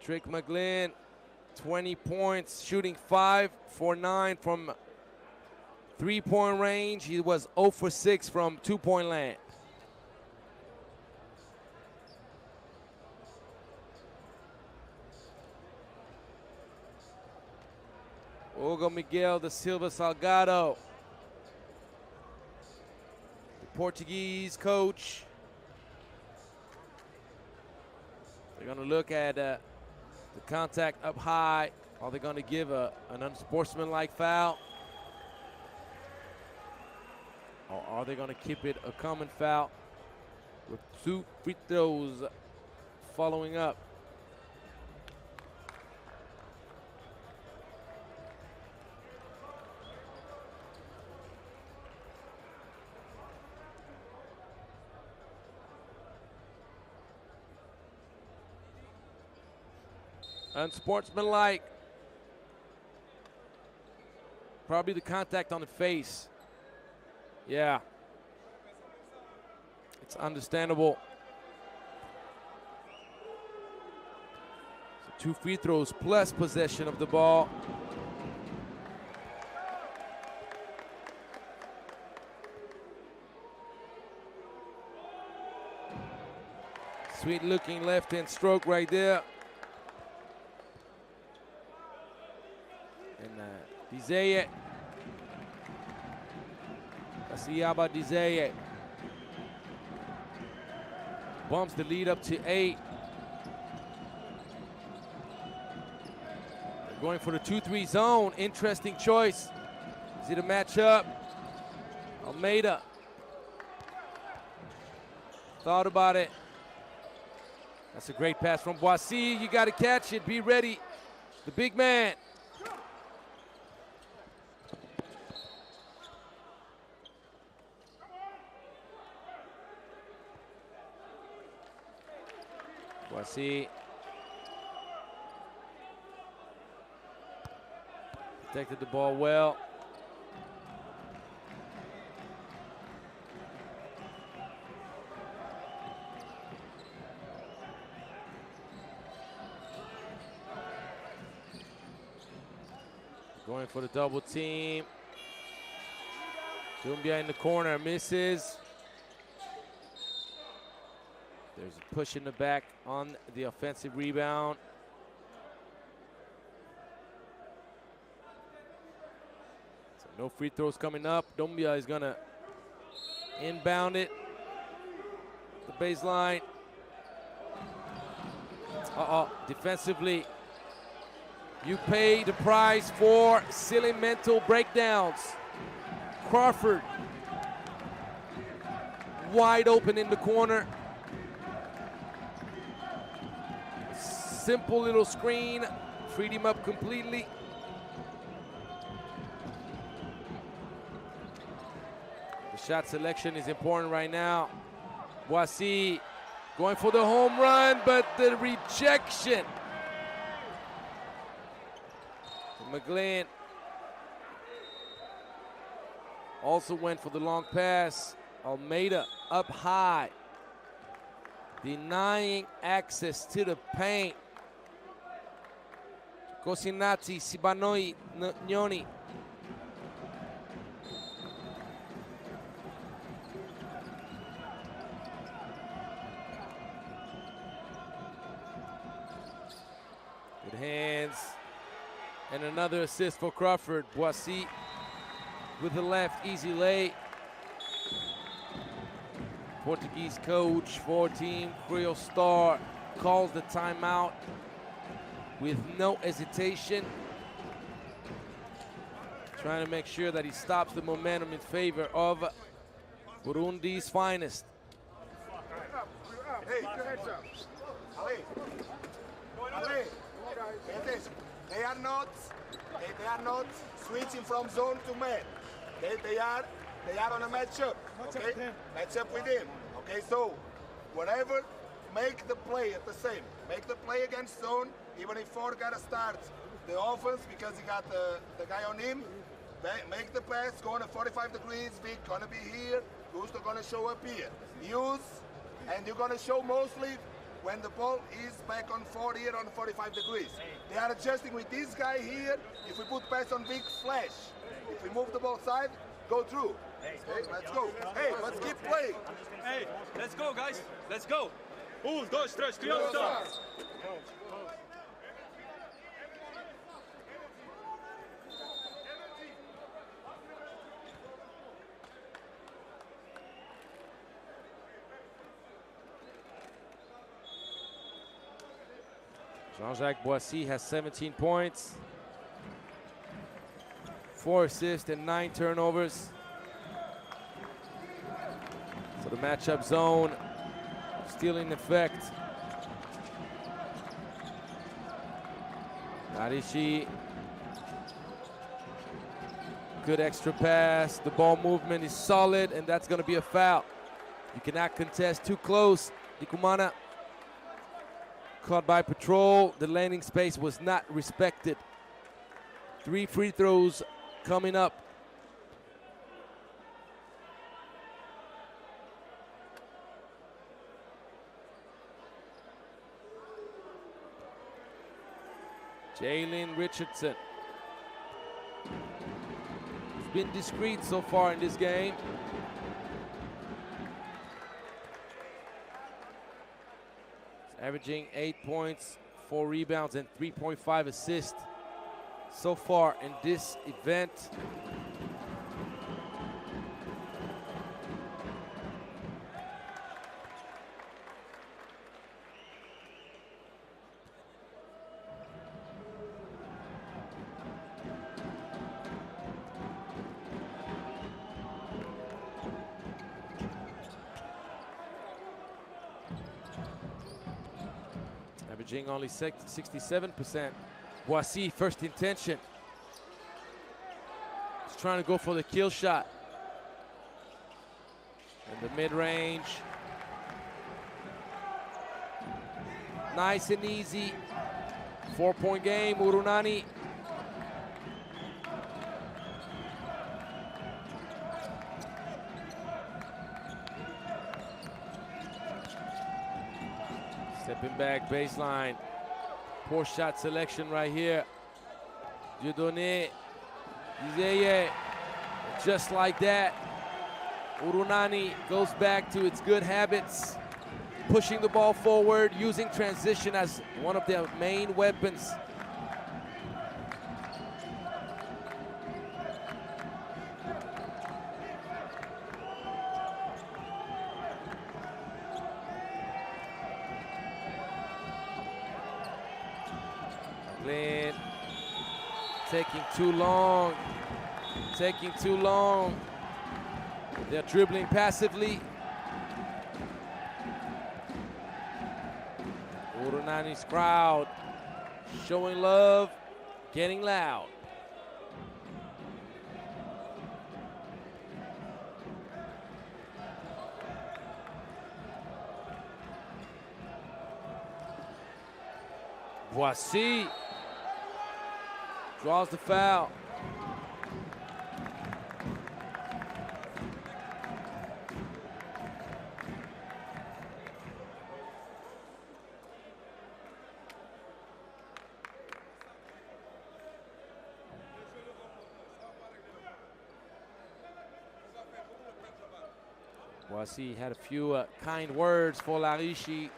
Patrick McGlynn, 20 points, shooting 5 for 9 from three-point range. He was 0 for 6 from two-point land. Hugo Miguel da Silva Salgado, the Portuguese coach. They're going to look at the contact up high. Are they going to give an unsportsmanlike foul? Or are they going to keep it a common foul with 2 free throws following up? Unsportsmanlike. Probably the contact on the face. Yeah. It's understandable. So 2 free throws plus possession of the ball. Sweet looking left hand stroke right there. And Dizeye. Asiaba Dizeye bumps the lead up to 8. They're going for the 2-3 zone. Interesting choice. Is it a matchup? Almeida thought about it. That's a great pass from Boissy. You got to catch it. Be ready. The big man. Boissy. Protected the ball well. Going for the double team. Dumbia in the corner, misses. There's a push in the back on the offensive rebound. So no free throws coming up. Dumbia is gonna inbound it. The baseline. Defensively. You pay the price for silly mental breakdowns. Crawford, wide open in the corner. Simple little screen, freed him up completely. The shot selection is important right now. Boissy going for the home run, but the rejection. McGlynn also went for the long pass. Almeida up high, denying access to the paint. Cosinati, Sibanoi, Gnoni. Good hands. And another assist for Crawford. Boissy with the left, easy lay. Portuguese coach for team Kriol star calls the timeout with no hesitation. Trying to make sure that he stops the momentum in favor of Burundi's finest. Hey, they are not switching from zone to man. They are on a matchup. Okay, matchup with him. Okay, so whatever, make the play at the same. Make the play against zone. Even if Ford gotta start the offense because he got the guy on him. Make the pass. Going to 45 degrees. Vic gonna be here. Gusto gonna show up here. Use, and you're gonna show mostly when the ball is back on 40 here on 45 degrees. They are adjusting with this guy here. If we put pass on Vic, flash. If we move the ball side, go through. Hey, let's go. Hey, let's keep playing. Hey, let's go, guys. Let's go. 1, 2, 3, Kriol star. Jean-Jacques Boissy has 17 points, 4 assists and 9 turnovers. So the matchup zone still in effect. Narishi, good extra pass. The ball movement is solid, and that's going to be a foul. You cannot contest too close. Dikumana caught by patrol. The landing space was not respected. 3 free throws coming up. Jalen Richardson has been discreet so far in this game. He's averaging 8 points, 4 rebounds, and 3.5 assists so far in this event. averaging only 67%. Boissy, first intention. He's trying to go for the kill shot. In the mid-range. Nice and easy. 4-point game, Urunani. Stepping back, baseline. Poor shot selection right here. Dieudonné, Izeye, just like that. Urunani goes back to its good habits, pushing the ball forward, using transition as one of their main weapons. McLean taking too long. They're dribbling passively. Urunani's crowd showing love, getting loud. Boissy draws the foul. Boissy had a few kind words for Larishi.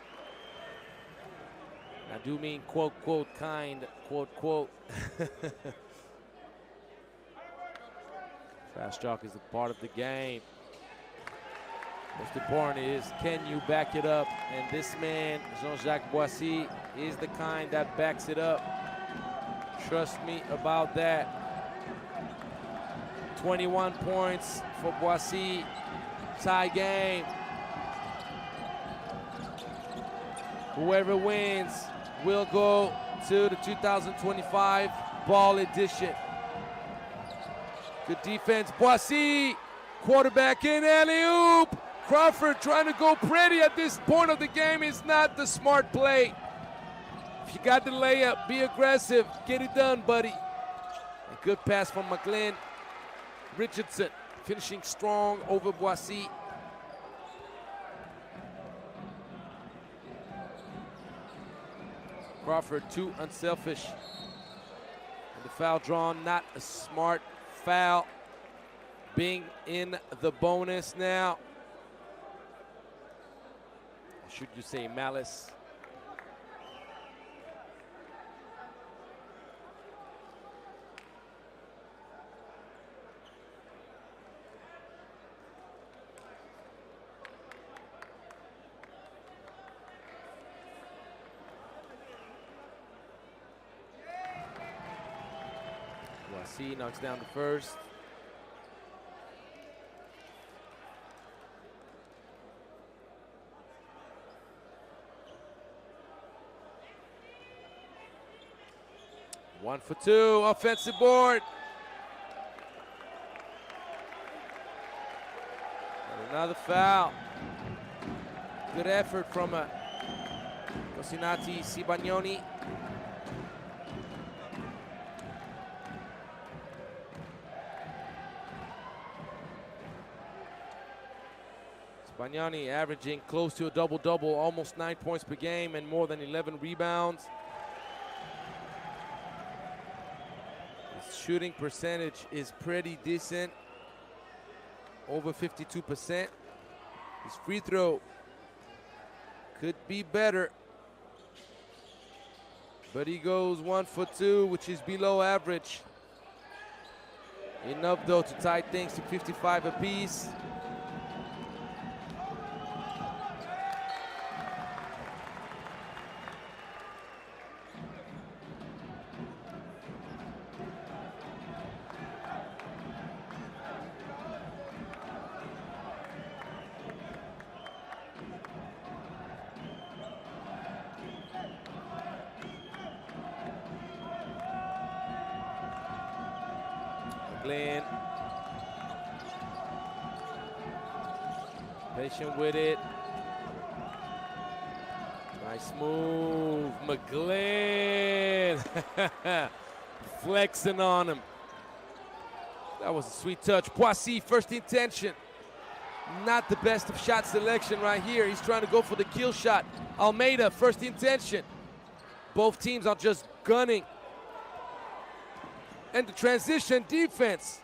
I do mean quote, quote, kind, quote, quote. Fast talk is a part of the game. Most important is, can you back it up? And this man, Jean-Jacques Boissy, is the kind that backs it up. Trust me about that. 21 points for Boissy. Tie game. Whoever wins will go to the 2025 B.A.L edition. Good defense, Boissy. Quarterback in, alley-oop. Crawford trying to go pretty at this point of the game is not the smart play. If you got the layup, be aggressive, get it done, buddy. A good pass from McLean. Richardson finishing strong over Boissy. Crawford too unselfish. And the foul drawn, not a smart foul. Being in the bonus now. Or should you say malice? Boissy knocks down the first. One for two, offensive board. And another foul. Good effort from Cosinati Sibagnoni. Sibagnoni averaging close to a double-double, almost 9 points per game and more than 11 rebounds. Shooting percentage is pretty decent, over 52%. His free throw could be better, but he goes 1 for 2, which is below average. Enough though to tie things to 55 apiece. McGlynn. Patient with it. Nice move, McGlynn. Flexing on him. That was a sweet touch. Boissy, first intention. Not the best of shot selection right here. He's trying to go for the kill shot. Almeida, first intention. Both teams are just gunning. And the transition defense,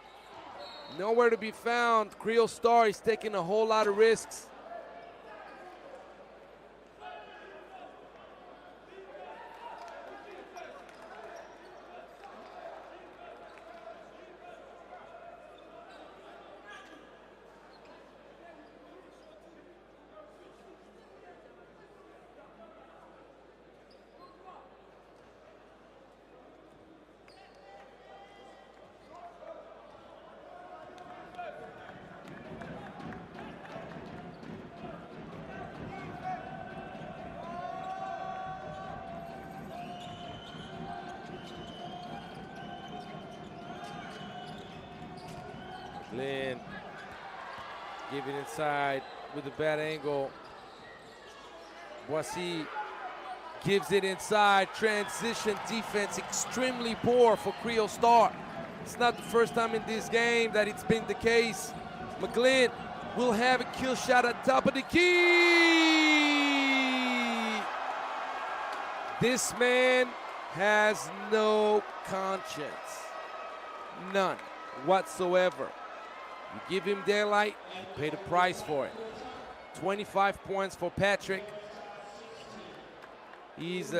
nowhere to be found. Kriol Star is taking a whole lot of risks. Lynn, give it inside with a bad angle. Boissy gives it inside. Transition defense extremely poor for Kriol Star. It's not the first time in this game that it's been the case. McGlynn will have a kill shot at top of the key. This man has no conscience. None whatsoever. You give him daylight, you pay the price for it. 25 points for Patrick. He's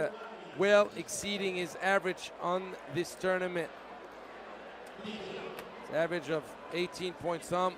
well exceeding his average on this tournament. His average of 18 point some.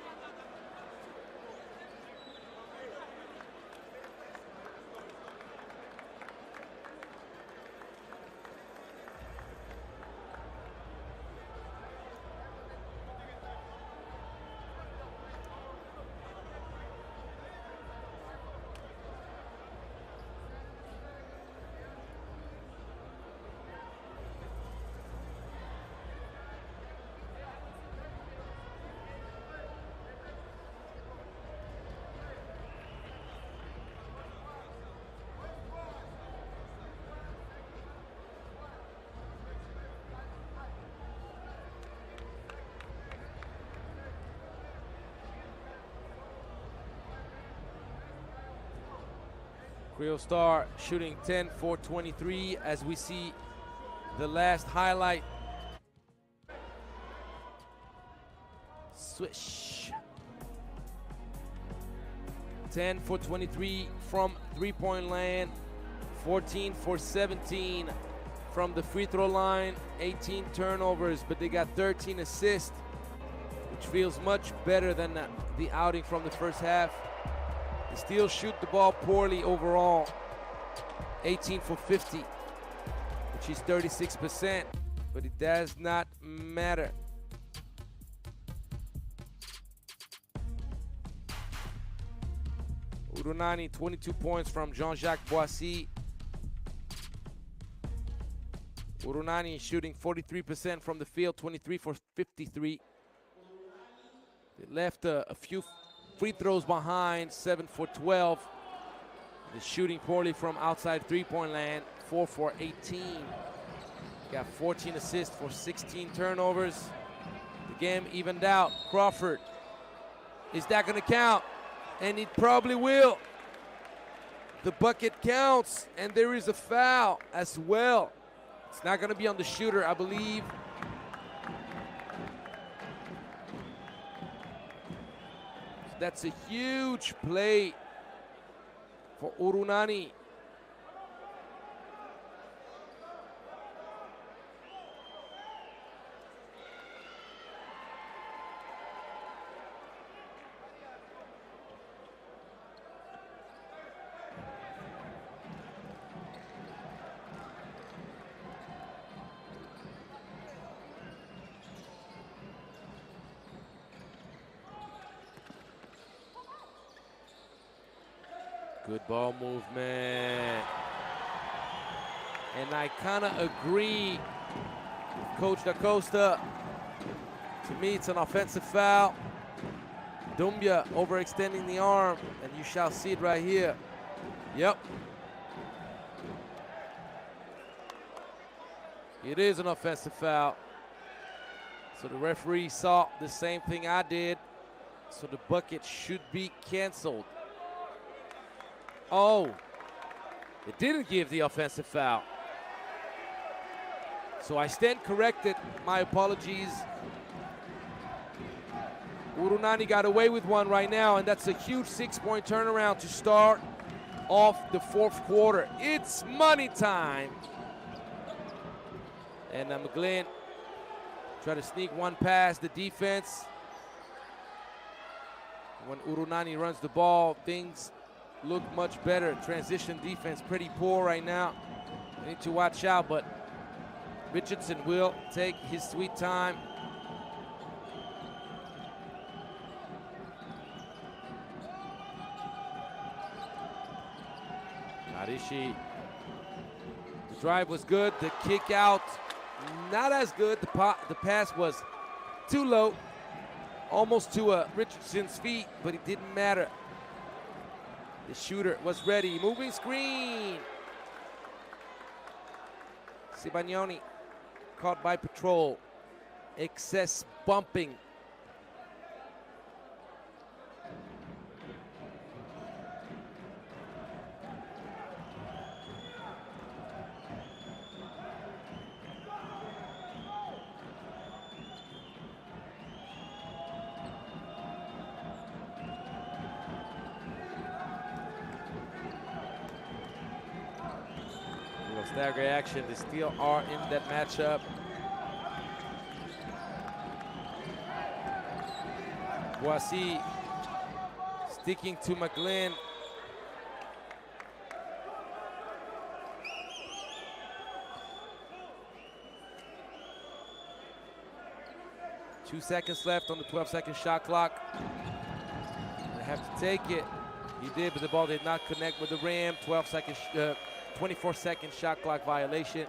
Kriol Star shooting 10 for 23 as we see the last highlight. Swish. 10 for 23 from three-point land, 14 for 17 from the free throw line, 18 turnovers, but they got 13 assists, which feels much better than the outing from the first half. They still shoot the ball poorly overall. 18 for 50, which is 36%, but it does not matter. Urunani, 22 points from Jean-Jacques Boissy. Urunani shooting 43% from the field, 23 for 53. They left a few free throws behind, 7 for 12. They're shooting poorly from outside three-point land, 4 for 18. Got 14 assists for 16 turnovers. The game evened out. Crawford, is that gonna count? And it probably will. The bucket counts, and there is a foul as well. It's not gonna be on the shooter, I believe. That's a huge play for Urunani. Good ball movement. And I kind of agree with Coach Da Costa. To me, it's an offensive foul. Doumbia overextending the arm, and you shall see it right here. Yep. It is an offensive foul. So the referee saw the same thing I did. So the bucket should be canceled. Oh, it didn't give the offensive foul. So I stand corrected. My apologies. Urunani got away with one right now, and that's a huge 6-point turnaround to start off the fourth quarter. It's money time. And McGlynn try to sneak one past the defense. When Urunani runs the ball, things look much better. Transition defense pretty poor right now. They need to watch out, but Richardson will take his sweet time. Arishi. The drive was good. The kick out, not as good. The pass was too low, almost to Richardson's feet, but it didn't matter. The shooter was ready. Moving screen. Sibagnoni caught by patrol. Excess bumping. Stagger action. They still are in that matchup. Boissy sticking to McGlynn. Two seconds left on the 12-second shot clock. They have to take it. He did, but the ball did not connect with the rim. 24-second shot clock violation.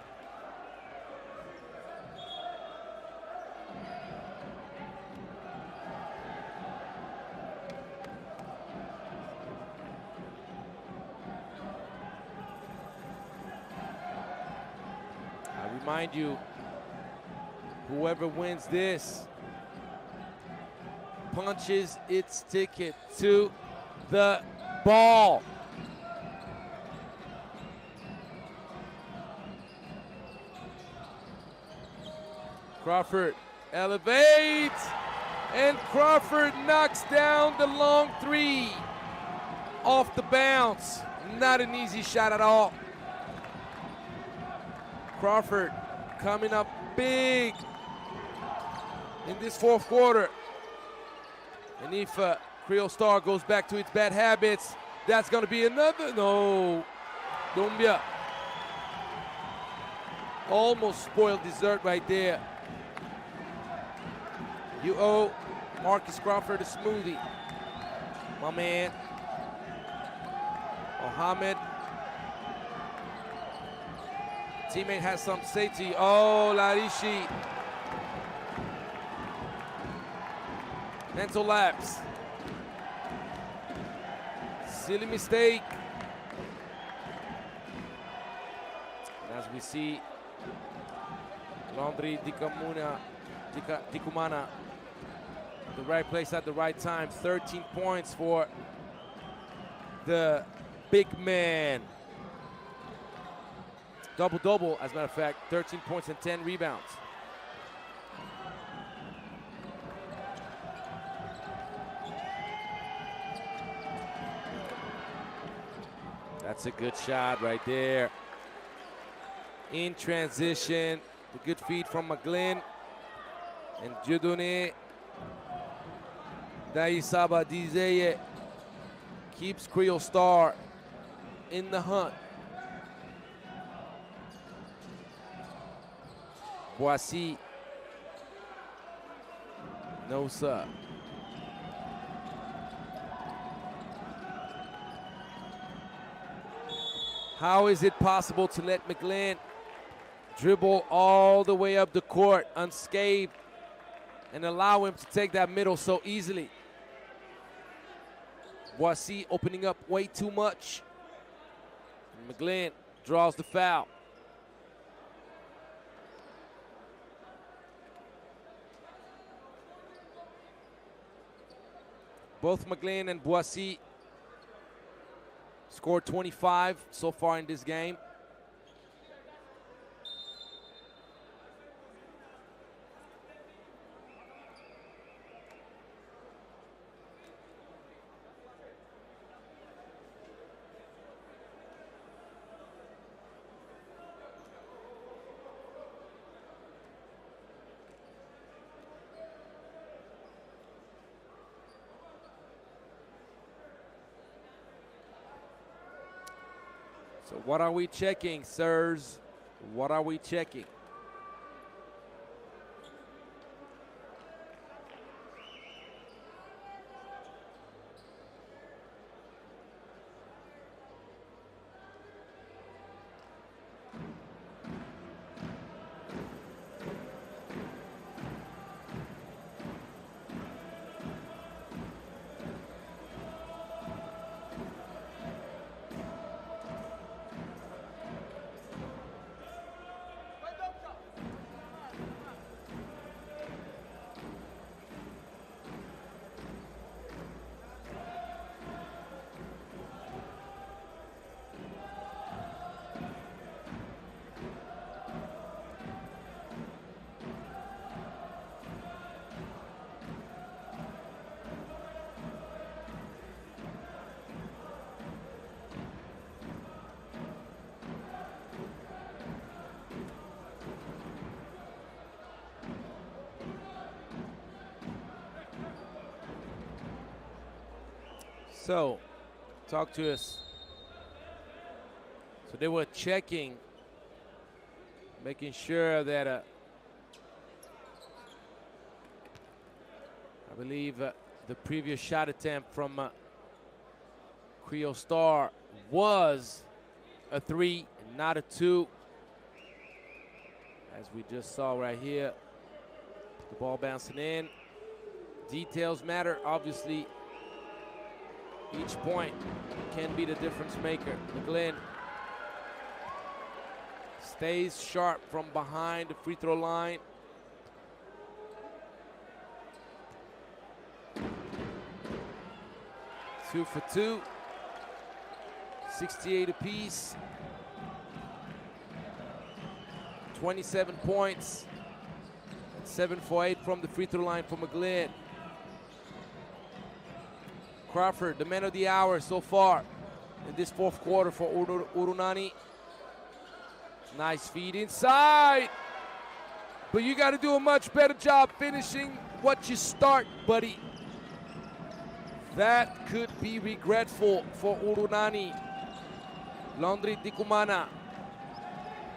I remind you, whoever wins this punches its ticket to the ball. Crawford elevates, and Crawford knocks down the long three off the bounce. Not an easy shot at all. Crawford coming up big in this fourth quarter. And if Kriol Star goes back to its bad habits, that's going to be another. No. Doumbia almost spoiled dessert right there. You owe Marcus Crawford a smoothie. My man. Mohamed. Teammate has some safety. Oh, Larishi. Mental lapse. Silly mistake. And as we see, Laundry Dikumana, the right place at the right time. 13 points for the big man. Double-double, as a matter of fact. 13 points and 10 rebounds. That's a good shot right there. In transition, the good feed from McGlynn. And Dieudonné Daisaba Dizeye keeps Kriol Star in the hunt. Boissy. No, sir. How is it possible to let McGlynn dribble all the way up the court unscathed and allow him to take that middle so easily. Boissy opening up way too much. McGlynn draws the foul. Both McGlynn and Boissy scored 25 so far in this game. So what are we checking, sirs? What are we checking? So, talk to us. So they were checking, making sure that I believe the previous shot attempt from Kriol Star was a 3 and not a 2. As we just saw right here, the ball bouncing in. Details matter, obviously. Each point can be the difference maker. McGlynn stays sharp from behind the free throw line. Two for two. 68 apiece. 27 points. 7 for 8 from the free throw line for McGlynn. Crawford, the man of the hour so far in this fourth quarter for Urunani. Nice feed inside. But you got to do a much better job finishing what you start, buddy. That could be regretful for Urunani. Laundry Dikumana.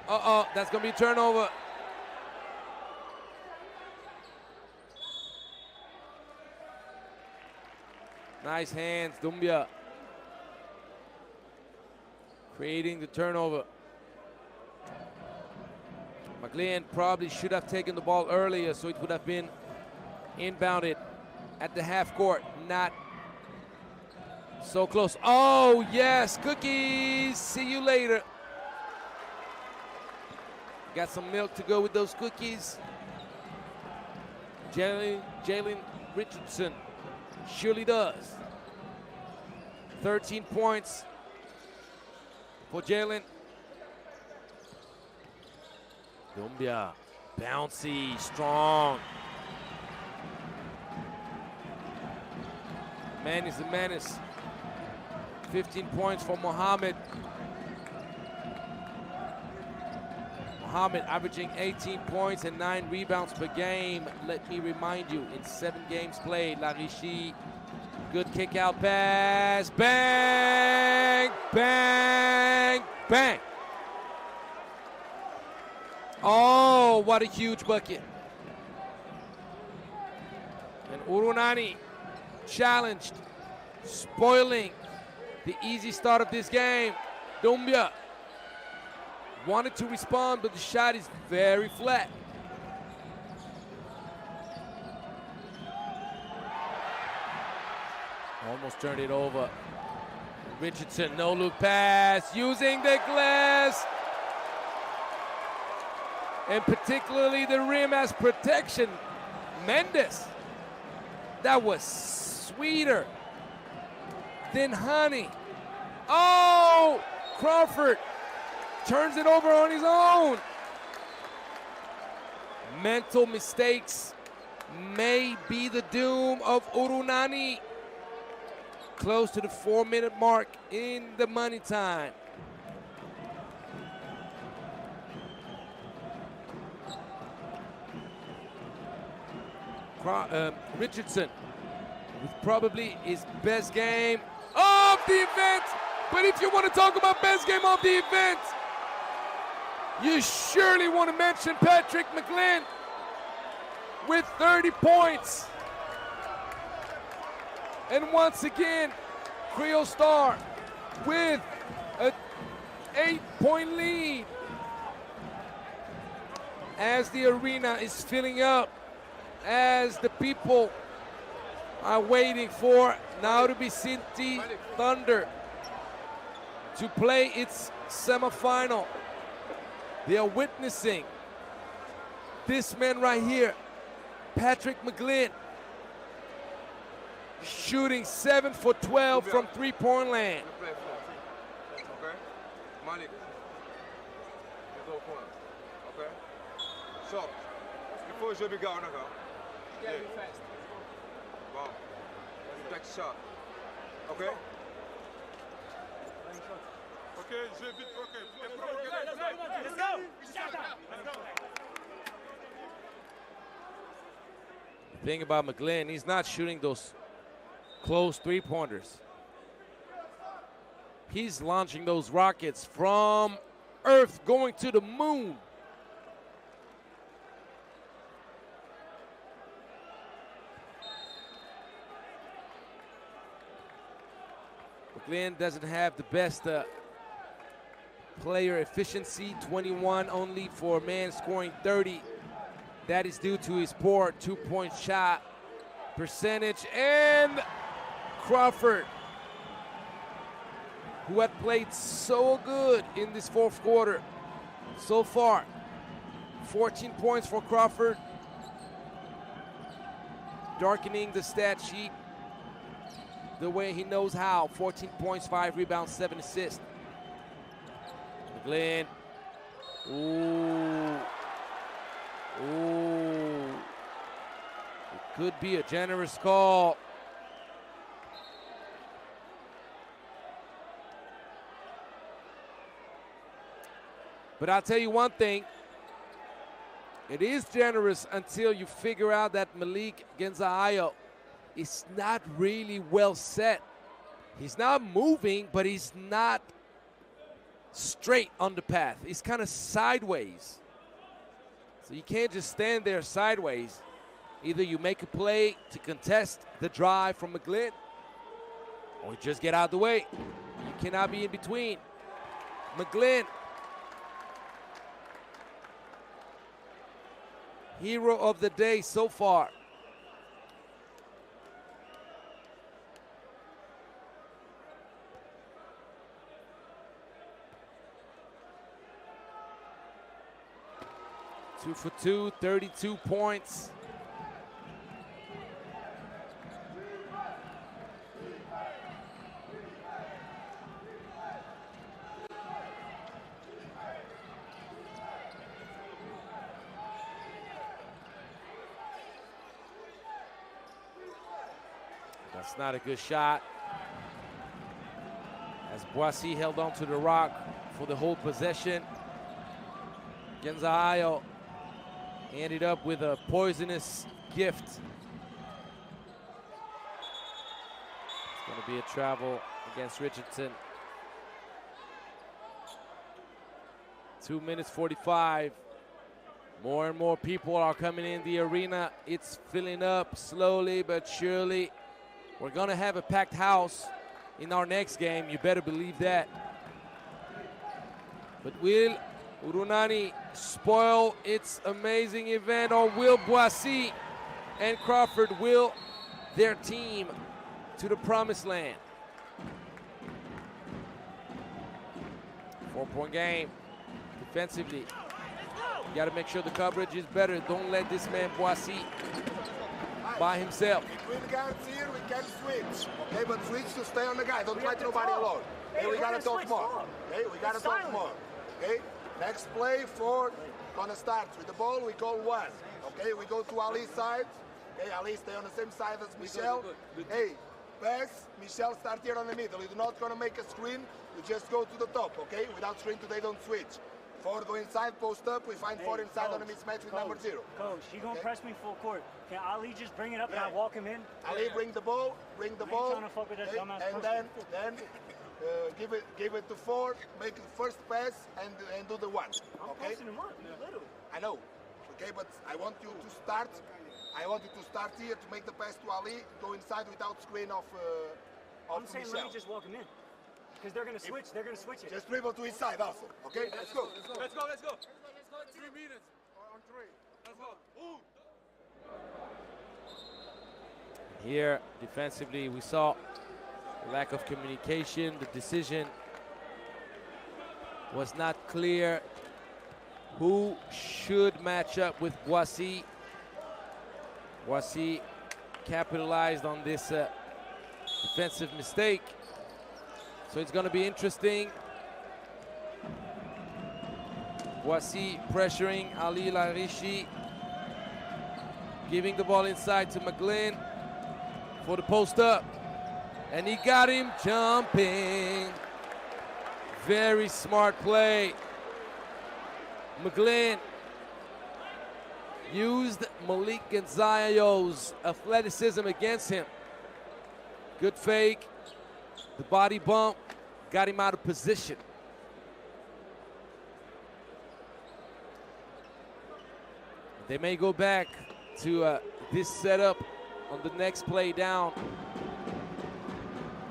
That's going to be a turnover. Nice hands, Doumbia. Creating the turnover. McGlynn probably should have taken the ball earlier so it would have been inbounded at the half court. Not so close. Oh, yes, cookies. See you later. Got some milk to go with those cookies. Jalen Richardson surely does. 13 points for Jalen. Doumbia, bouncy, strong. Man is a menace. 15 points for Mohammed. Mohammed averaging 18 points and 9 rebounds per game. Let me remind you, in 7 games played, Larishi, good kick out pass. Bang, bang, bang. Oh, what a huge bucket. And Urunani challenged, spoiling the easy start of this game. Doumbia wanted to respond, but the shot is very flat. Almost turned it over. Richardson, no look pass, using the glass. And particularly the rim as protection. Mendes. That was sweeter than honey. Oh, Crawford turns it over on his own. Mental mistakes may be the doom of Urunani. Close to the 4-minute mark in the money time. Richardson with probably his best game of the event. But if you want to talk about best game of the event, you surely want to mention Patrick McGlynn with 30 points. And once again, Kriol Star with an 8-point lead as the arena is filling up, as the people are waiting for Nairobi City Thunder to play its semifinal. They are witnessing this man right here, Patrick McGlynn, shooting 7 for 12 from three-point land. Okay. Malik. Okay. So, before you begin, you gotta be fast. Wow. Take a shot. Okay? Okay, je vais vite, ok. Let's go! The thing about McGlynn, he's not shooting those close three-pointers. He's launching those rockets from Earth going to the moon. McGlynn doesn't have the best player efficiency, 21 only for a man scoring 30. That is due to his poor two-point shot percentage. And Crawford, who had played so good in this fourth quarter so far. 14 points for Crawford, darkening the stat sheet the way he knows how. 14 points, 5 rebounds, 7 assists. McGlynn. Ooh. It could be a generous call. But I'll tell you one thing. It is generous until you figure out that Malik Gonzalez is not really well set. He's not moving, but he's not straight on the path. He's kind of sideways. So you can't just stand there sideways. Either you make a play to contest the drive from McGlynn, or you just get out of the way. You cannot be in between. McGlynn, hero of the day so far. Two for two, 32 points. That's not a good shot, as Boissy held on to the rock for the whole possession. Gonzalez ended up with a poisonous gift. It's going to be a travel against Richardson. 2 minutes 45. More and more people are coming in the arena. It's filling up slowly but surely. We're going to have a packed house in our next game. You better believe that. But will Urunani spoil its amazing event, or will Boissy and Crawford will their team to the promised land. 4-point game. Defensively, you got to make sure the coverage is better. Don't let this man Boissy by himself. Between guards here, we can switch. Okay, but switch to stay on the guy. Don't let nobody alone. Okay, we gotta talk more. Okay, we gotta talk more. Okay, next play for gonna start with the ball. We call one. Okay, we go to Ali's side. Okay, Ali stay on the same side as Michel. Hey, pass. Michel start here on the middle. You're not gonna make a screen. You just go to the top. Okay, without screen today, don't switch. 4 go inside, post up. We find 4 inside on a mismatch with number 0. Coach, he gonna press me full court. Can Ali just bring it up and I walk him in? Ali, bring the ball. Bring the ball. Trying to fuck with that dumbass and then give it to 4. Make the first pass and do the 1. I'm Okay. passing him up, literally. I know. Okay, but I want you to start. I want you to start here to make the pass to Ali. Go inside without screen of I'm saying Michel. let me just walk him in. Because they're gonna switch. They're gonna switch it. Just dribble to his side also. Okay, let's go. Let's go. 3 minutes. On 3. Let's go. Ooh. Here, defensively, we saw lack of communication. The decision was not clear who should match up with Boissy. Boissy capitalized on this defensive mistake. So it's going to be interesting. Boissy pressuring Ali Larishi, giving the ball inside to McGlynn for the post up. And he got him jumping. Very smart play. McGlynn used Malik Gonzalez's athleticism against him. Good fake. The body bump got him out of position. They may go back to this setup on the next play down.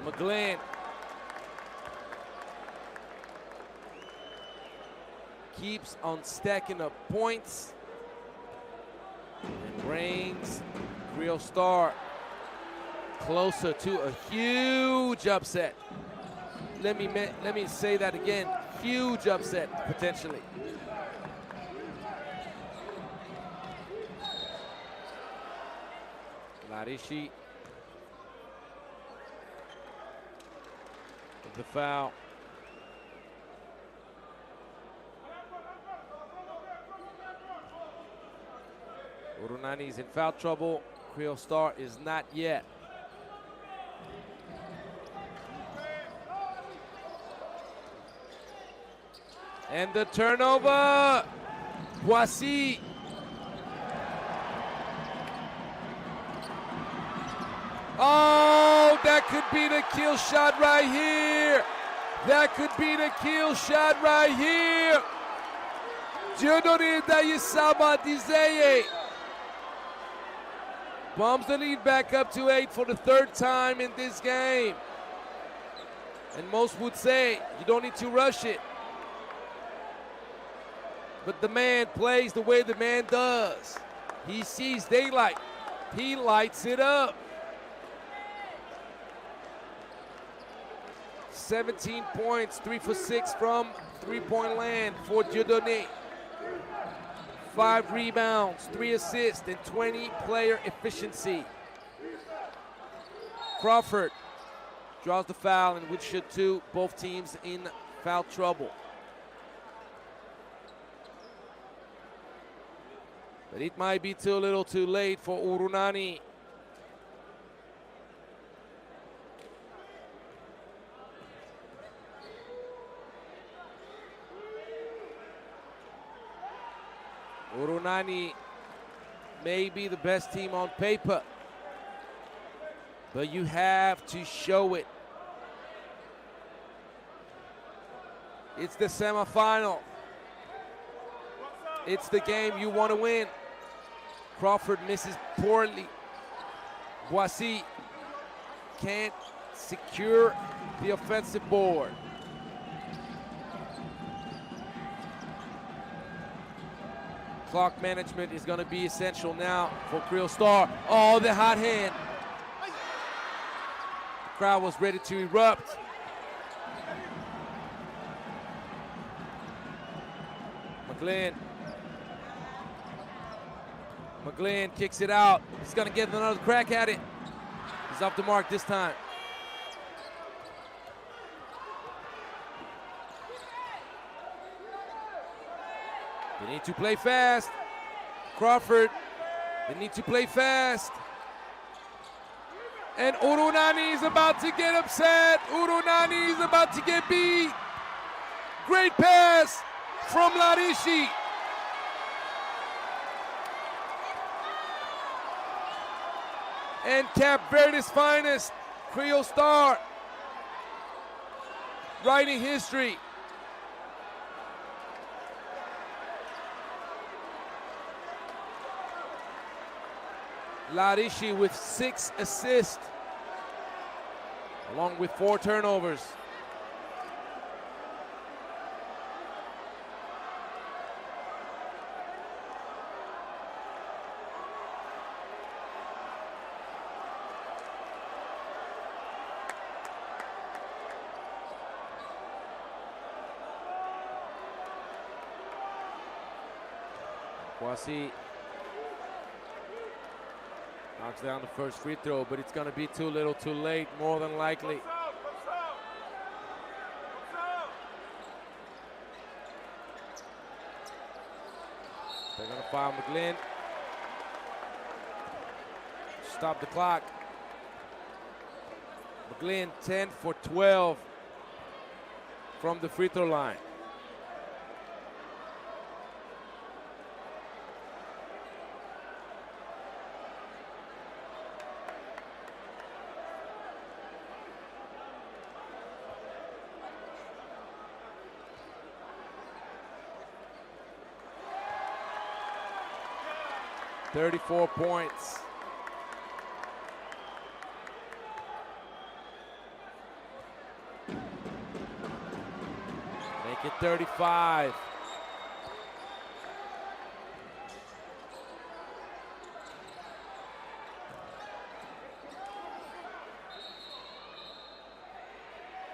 McGlynn keeps on stacking up points and brings Kriol Star closer to a huge upset. Let me say that again. Huge upset potentially. Larishi with the foul. Urunani is in foul trouble. Kriol Star is not yet. And the turnover, Boissy. Oh, that could be the kill shot right here. That could be the kill shot right here. Dieudonné Dayisama Dizeye bumps the lead back up to 8 for the 3rd time in this game. And most would say you don't need to rush it. But the man plays the way the man does. He sees daylight. He lights it up. 17 points, 3 for 6 from three-point land for Dieudonné. 5 rebounds, 3 assists, and 20 player efficiency. Crawford draws the foul, and which should too. Both teams in foul trouble. But it might be too little too late for Urunani. Urunani may be the best team on paper, but you have to show it. It's the semifinal. It's the game you want to win. Crawford misses poorly. Boissy can't secure the offensive board. Clock management is going to be essential now for Kriol Star. Oh, the hot hand. crowd was ready to erupt. McGlynn kicks it out. He's gonna get another crack at it. He's off the mark this time. They need to play fast. Crawford, they need to play fast. And Urunani is about to get upset. Urunani is about to get beat. Great pass from Larishi. And Cap Verde's finest, Kriol star, writing history. Larishi with 6 assists, along with 4 turnovers. Kwasi knocks down the first free throw, but it's gonna be too little too late, more than likely. They're gonna foul McGlynn. Stop the clock. McGlynn 10 for 12 from the free throw line. .34 points. Make it 35.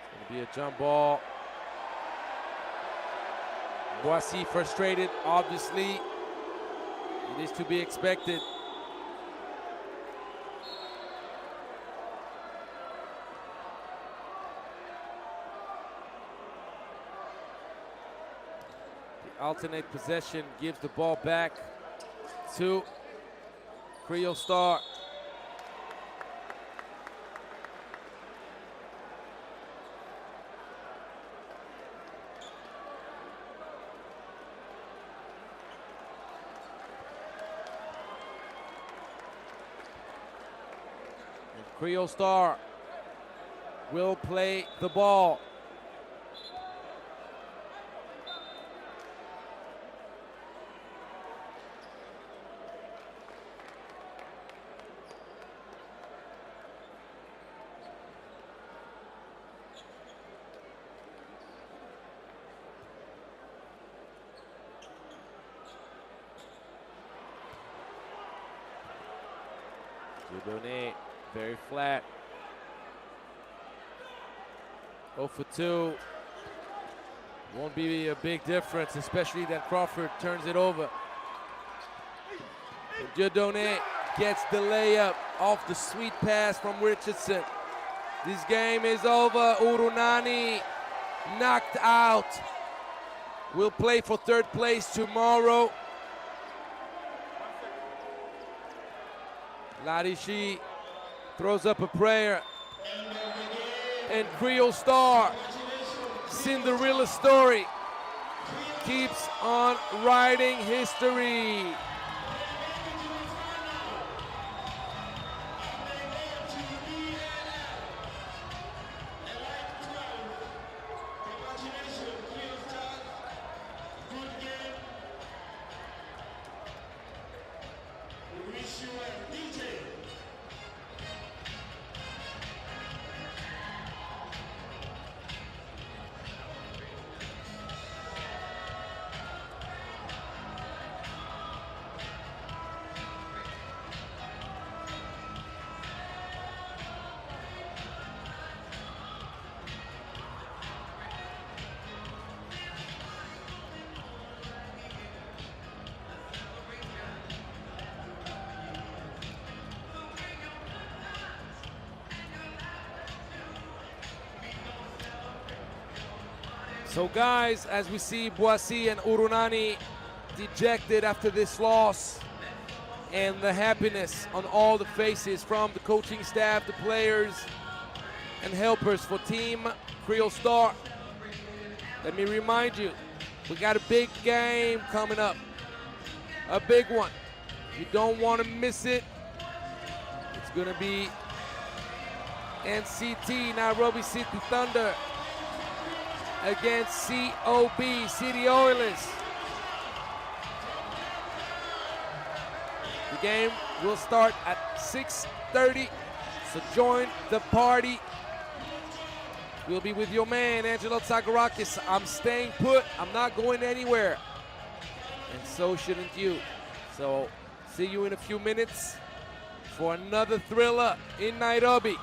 It's gonna be a jump ball. Boissy frustrated, obviously. It is to be expected. The alternate possession gives the ball back to Kriol star. Kriol star will play the ball. Dieudonné, very flat. 0 for 2. Won't be a big difference, especially that Crawford turns it over. Dieudonné gets the layup off the sweet pass from Richardson. This game is over. Urunani knocked out. Will play for third place tomorrow. Larishi throws up a prayer. And Kriol star, Cinderella story, keeps on writing history. So guys, as we see Boissy and Urunani dejected after this loss, and the happiness on all the faces from the coaching staff, the players, and helpers for Team Kriol Star. Let me remind you, we got a big game coming up, a big one. You don't want to miss it. It's going to be NCT, Nairobi City Thunder, against COB, City Oilers. The game will start at 6:30, so join the party. We'll be with your man, Angelo Tsagarakis. I'm staying put. I'm not going anywhere. And so shouldn't you. So see you in a few minutes for another thriller in Nairobi.